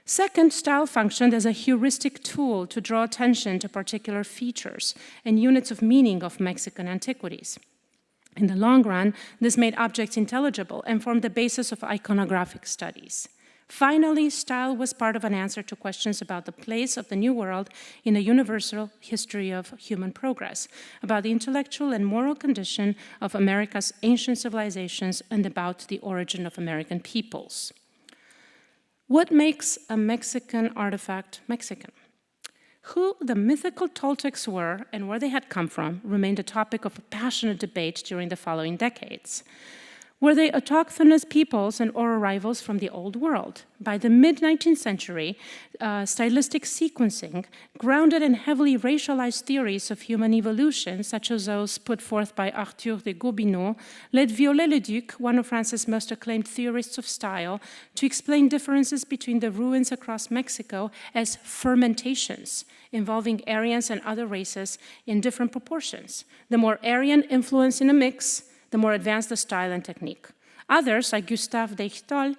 Second, style functioned as a heuristic tool to draw attention to particular features and units of meaning of Mexican antiquities. In the long run, this made objects intelligible and formed the basis of iconographic studies. Finally, style was part of an answer to questions about the place of the New World in a universal history of human progress, about the intellectual and moral condition of America's ancient civilizations, and about the origin of American peoples. What makes a Mexican artifact Mexican? Who the mythical Toltecs were and where they had come from remained a topic of passionate debate during the following decades. Were they autochthonous peoples or arrivals from the Old World? By the mid-19th century, stylistic sequencing, grounded in heavily racialized theories of human evolution, such as those put forth by Arthur de Gobineau, led Viollet-le-Duc, one of France's most acclaimed theorists of style, to explain differences between the ruins across Mexico as fermentations, involving Aryans and other races in different proportions. The more Aryan influence in a mix, the more advanced the style and technique. Others, like Gustave Deichtol,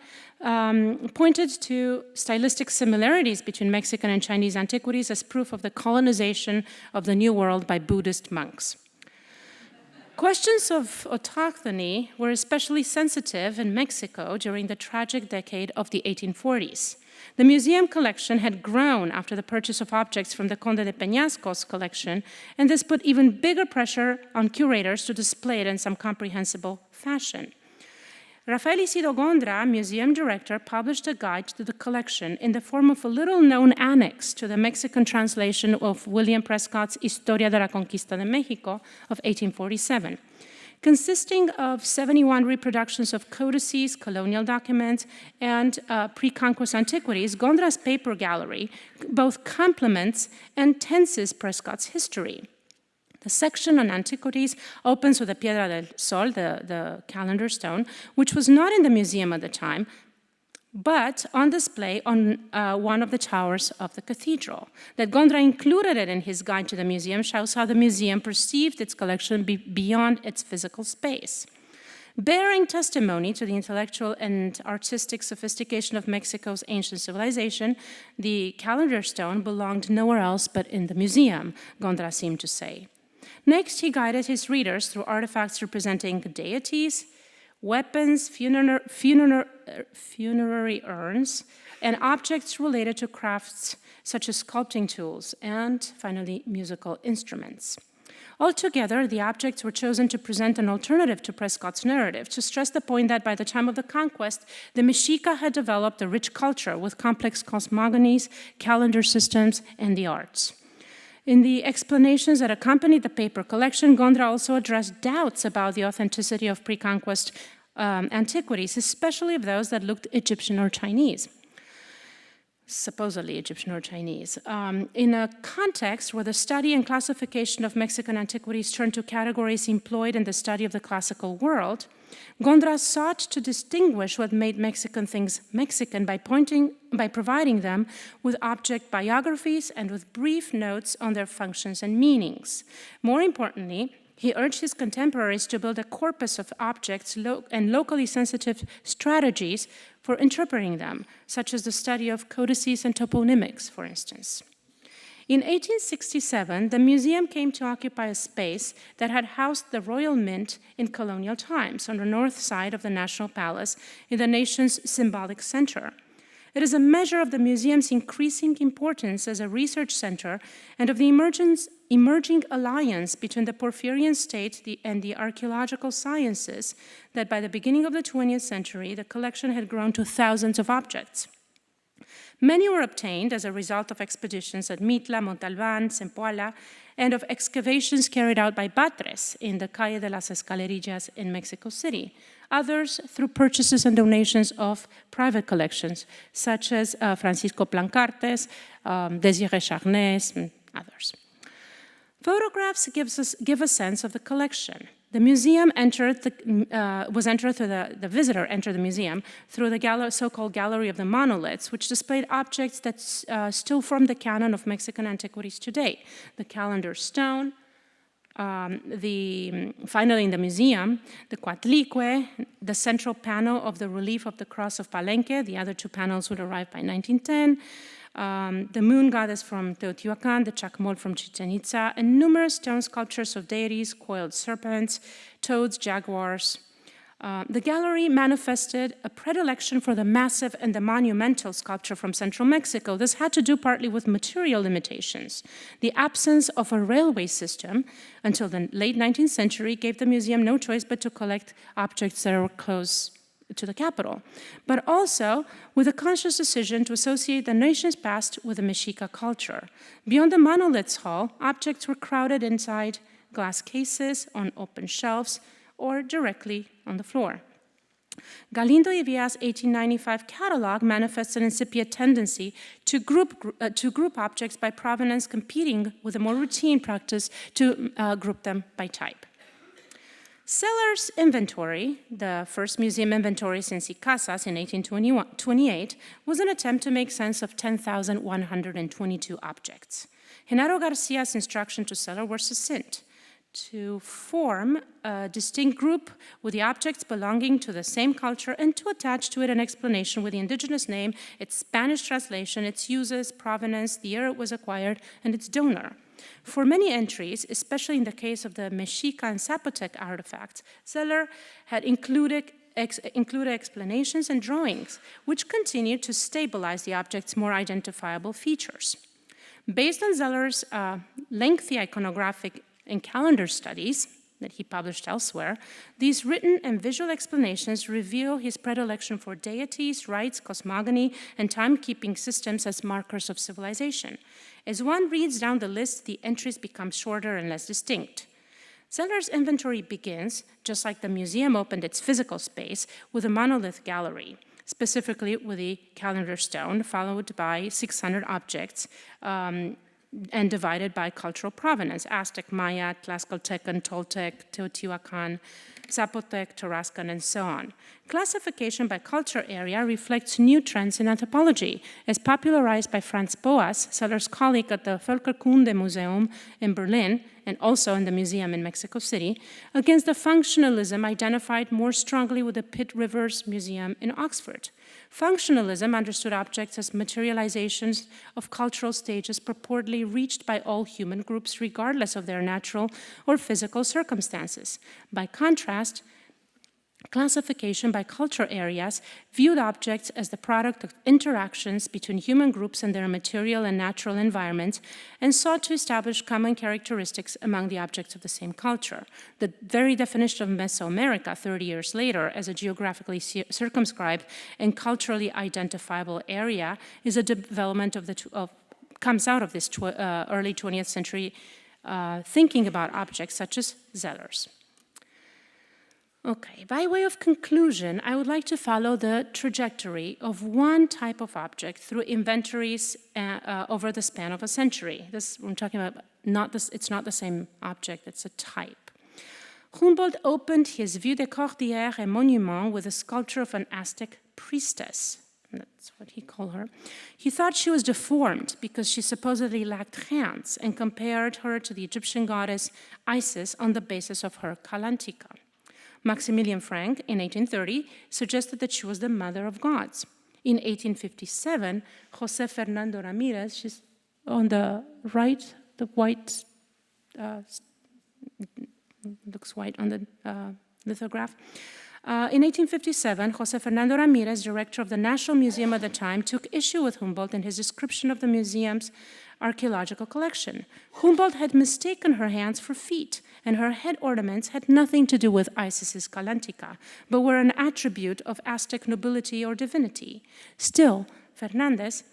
pointed to stylistic similarities between Mexican and Chinese antiquities as proof of the colonization of the New World by Buddhist monks. Questions of autochthony were especially sensitive in Mexico during the tragic decade of the 1840s. The museum collection had grown after the purchase of objects from the Conde de Peñasco's collection, and this put even bigger pressure on curators to display it in some comprehensible fashion. Rafael Isidro Gondra, museum director, published a guide to the collection in the form of a little-known annex to the Mexican translation of William Prescott's Historia de la Conquista de México of 1847. Consisting of 71 reproductions of codices, colonial documents, and pre-conquest antiquities, Gondra's paper gallery both complements and tenses Prescott's history. The section on antiquities opens with the Piedra del Sol, the calendar stone, which was not in the museum at the time, but on display on one of the towers of the cathedral. That Gondra included it in his guide to the museum shows how the museum perceived its collection beyond its physical space. Bearing testimony to the intellectual and artistic sophistication of Mexico's ancient civilization, the calendar stone belonged nowhere else but in the museum, Gondra seemed to say. Next, he guided his readers through artifacts representing deities, weapons, funerary urns, and objects related to crafts such as sculpting tools, and finally, musical instruments. Altogether, the objects were chosen to present an alternative to Prescott's narrative, to stress the point that by the time of the conquest, the Mexica had developed a rich culture with complex cosmogonies, calendar systems, and the arts. In the explanations that accompanied the paper collection, Gondra also addressed doubts about the authenticity of pre-conquest antiquities, especially of those that looked Egyptian or Chinese. supposedly Egyptian or Chinese. In a context where the study and classification of Mexican antiquities turned to categories employed in the study of the classical world, Gondra sought to distinguish what made Mexican things Mexican by providing them with object biographies and with brief notes on their functions and meanings. More importantly, he urged his contemporaries to build a corpus of objects and locally sensitive strategies for interpreting them, such as the study of codices and toponymics, for instance. In 1867, the museum came to occupy a space that had housed the Royal Mint in colonial times on the north side of the National Palace in the nation's symbolic center. It is a measure of the museum's increasing importance as a research center and of the emerging alliance between the Porphyrian state and the archaeological sciences that by the beginning of the 20th century, the collection had grown to thousands of objects. Many were obtained as a result of expeditions at Mitla, Montalban, Zempoala, and of excavations carried out by Batres in the Calle de las Escalerillas in Mexico City. Others through purchases and donations of private collections, such as Francisco Plancartes, Désiré Charnès, and others. Photographs give a sense of the collection. The museum the visitor entered the museum through the so-called Gallery of the Monoliths, which displayed objects that still form the canon of Mexican antiquities today. The calendar stone, finally in the museum, the Coatlicue, the central panel of the relief of the Cross of Palenque. The other two panels would arrive by 1910. The moon goddess from Teotihuacan, the Chacmol from Chichen Itza, and numerous stone sculptures of deities, coiled serpents, toads, jaguars. The gallery manifested a predilection for the massive and the monumental sculpture from central Mexico. This had to do partly with material limitations. The absence of a railway system until the late 19th century gave the museum no choice but to collect objects that were close to the capital, but also with a conscious decision to associate the nation's past with the Mexica culture. Beyond the monoliths hall, objects were crowded inside glass cases, on open shelves, or directly on the floor. Galindo y Villa's 1895 catalog manifests an incipient tendency to group objects by provenance, competing with a more routine practice to group them by type. Zeller's inventory, the first museum inventory since Icazas in 1828, was an attempt to make sense of 10,122 objects. Genaro Garcia's instructions to Zeller were succinct: to form a distinct group with the objects belonging to the same culture and to attach to it an explanation with the indigenous name, its Spanish translation, its uses, provenance, the year it was acquired, and its donor. For many entries, especially in the case of the Mexica and Zapotec artifacts, Zeller had included explanations and drawings, which continued to stabilize the object's more identifiable features. Based on Zeller's lengthy iconographic and calendar studies that he published elsewhere, these written and visual explanations reveal his predilection for deities, rites, cosmogony, and timekeeping systems as markers of civilization. As one reads down the list, the entries become shorter and less distinct. Zeller's inventory begins, just like the museum opened its physical space, with a monolith gallery, specifically with the calendar stone, followed by 600 objects, and divided by cultural provenance: Aztec, Maya, Tlaxcaltecan, Toltec, Teotihuacan, Zapotec, Tarascan, and so on. Classification by culture area reflects new trends in anthropology, as popularized by Franz Boas, Zeller's colleague at the Völkerkunde Museum in Berlin, and also in the museum in Mexico City, against the functionalism identified more strongly with the Pitt Rivers Museum in Oxford. Functionalism understood objects as materializations of cultural stages purportedly reached by all human groups, regardless of their natural or physical circumstances. By contrast, classification by culture areas viewed objects as the product of interactions between human groups and their material and natural environments, and sought to establish common characteristics among the objects of the same culture. The very definition of Mesoamerica 30 years later as a geographically circumscribed and culturally identifiable area is a development comes out of this early 20th century thinking about objects such as Zeller's. Okay, by way of conclusion, I would like to follow the trajectory of one type of object through inventories over the span of a century. This, we're talking about, it's not the same object, it's a type. Humboldt opened his Vue des Cordillères et Monuments with a sculpture of an Aztec priestess. That's what he called her. He thought she was deformed because she supposedly lacked hands and compared her to the Egyptian goddess Isis on the basis of her kalantika. Maximilian Frank, in 1830, suggested that she was the mother of gods. In 1857, José Fernando Ramirez, she's on the right, the white, looks white on the lithograph. In 1857, José Fernando Ramirez, director of the National Museum at the time, took issue with Humboldt in his description of the museum's archaeological collection. Humboldt had mistaken her hands for feet, and her head ornaments had nothing to do with Isis's kalantika, but were an attribute of Aztec nobility or divinity. Still, José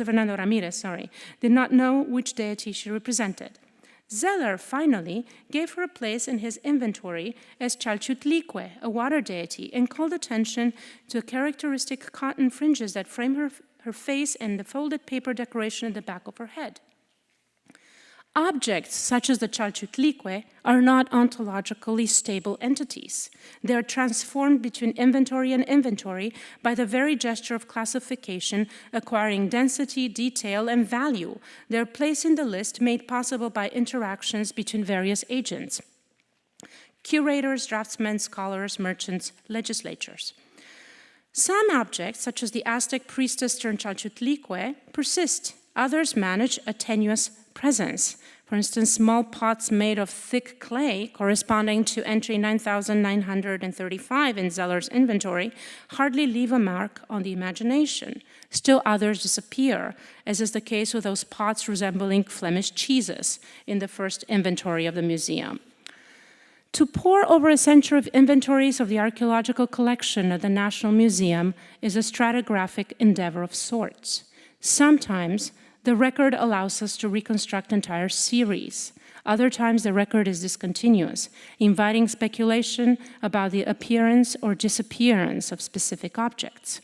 Fernando Ramirez, did not know which deity she represented. Zeller finally gave her a place in his inventory as Chalchutlique, a water deity, and called attention to characteristic cotton fringes that frame her face and the folded paper decoration at the back of her head. Objects such as the Chalchutlique are not ontologically stable entities. They are transformed between inventory and inventory by the very gesture of classification, acquiring density, detail, and value. Their place in the list made possible by interactions between various agents: curators, draftsmen, scholars, merchants, legislatures. Some objects, such as the Aztec priestess turned Chalchutlique, persist. Others manage a tenuous presence. For instance, small pots made of thick clay, corresponding to entry 9,935 in Zeller's inventory, hardly leave a mark on the imagination. Still others disappear, as is the case with those pots resembling Flemish cheeses in the first inventory of the museum. To pore over a century of inventories of the archaeological collection at the National Museum is a stratigraphic endeavor of sorts. Sometimes, the record allows us to reconstruct entire series. Other times, the record is discontinuous, inviting speculation about the appearance or disappearance of specific objects.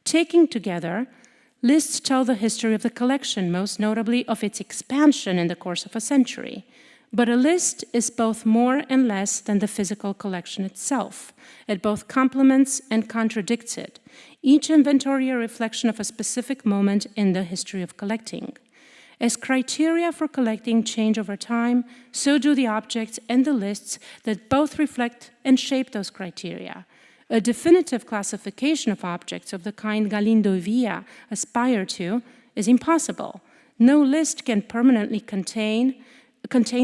Taken together, lists tell the history of the collection, most notably of its expansion in the course of a century. But a list is both more and less than the physical collection itself. It both complements and contradicts it. Each inventory a reflection of a specific moment in the history of collecting. As criteria for collecting change over time, so do the objects and the lists that both reflect and shape those criteria. A definitive classification of objects of the kind Galindo y Villa aspire to is impossible. No list can permanently contain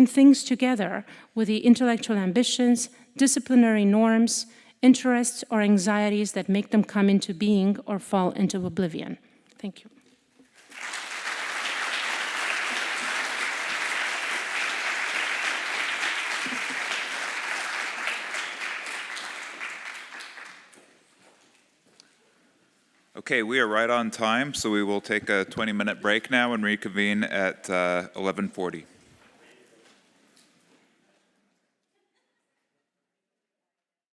things together with the intellectual ambitions, disciplinary norms, interests, or anxieties that make them come into being or fall into oblivion. Thank you. Okay, we are right on time, so we will take a 20-minute break now and reconvene at 11:40.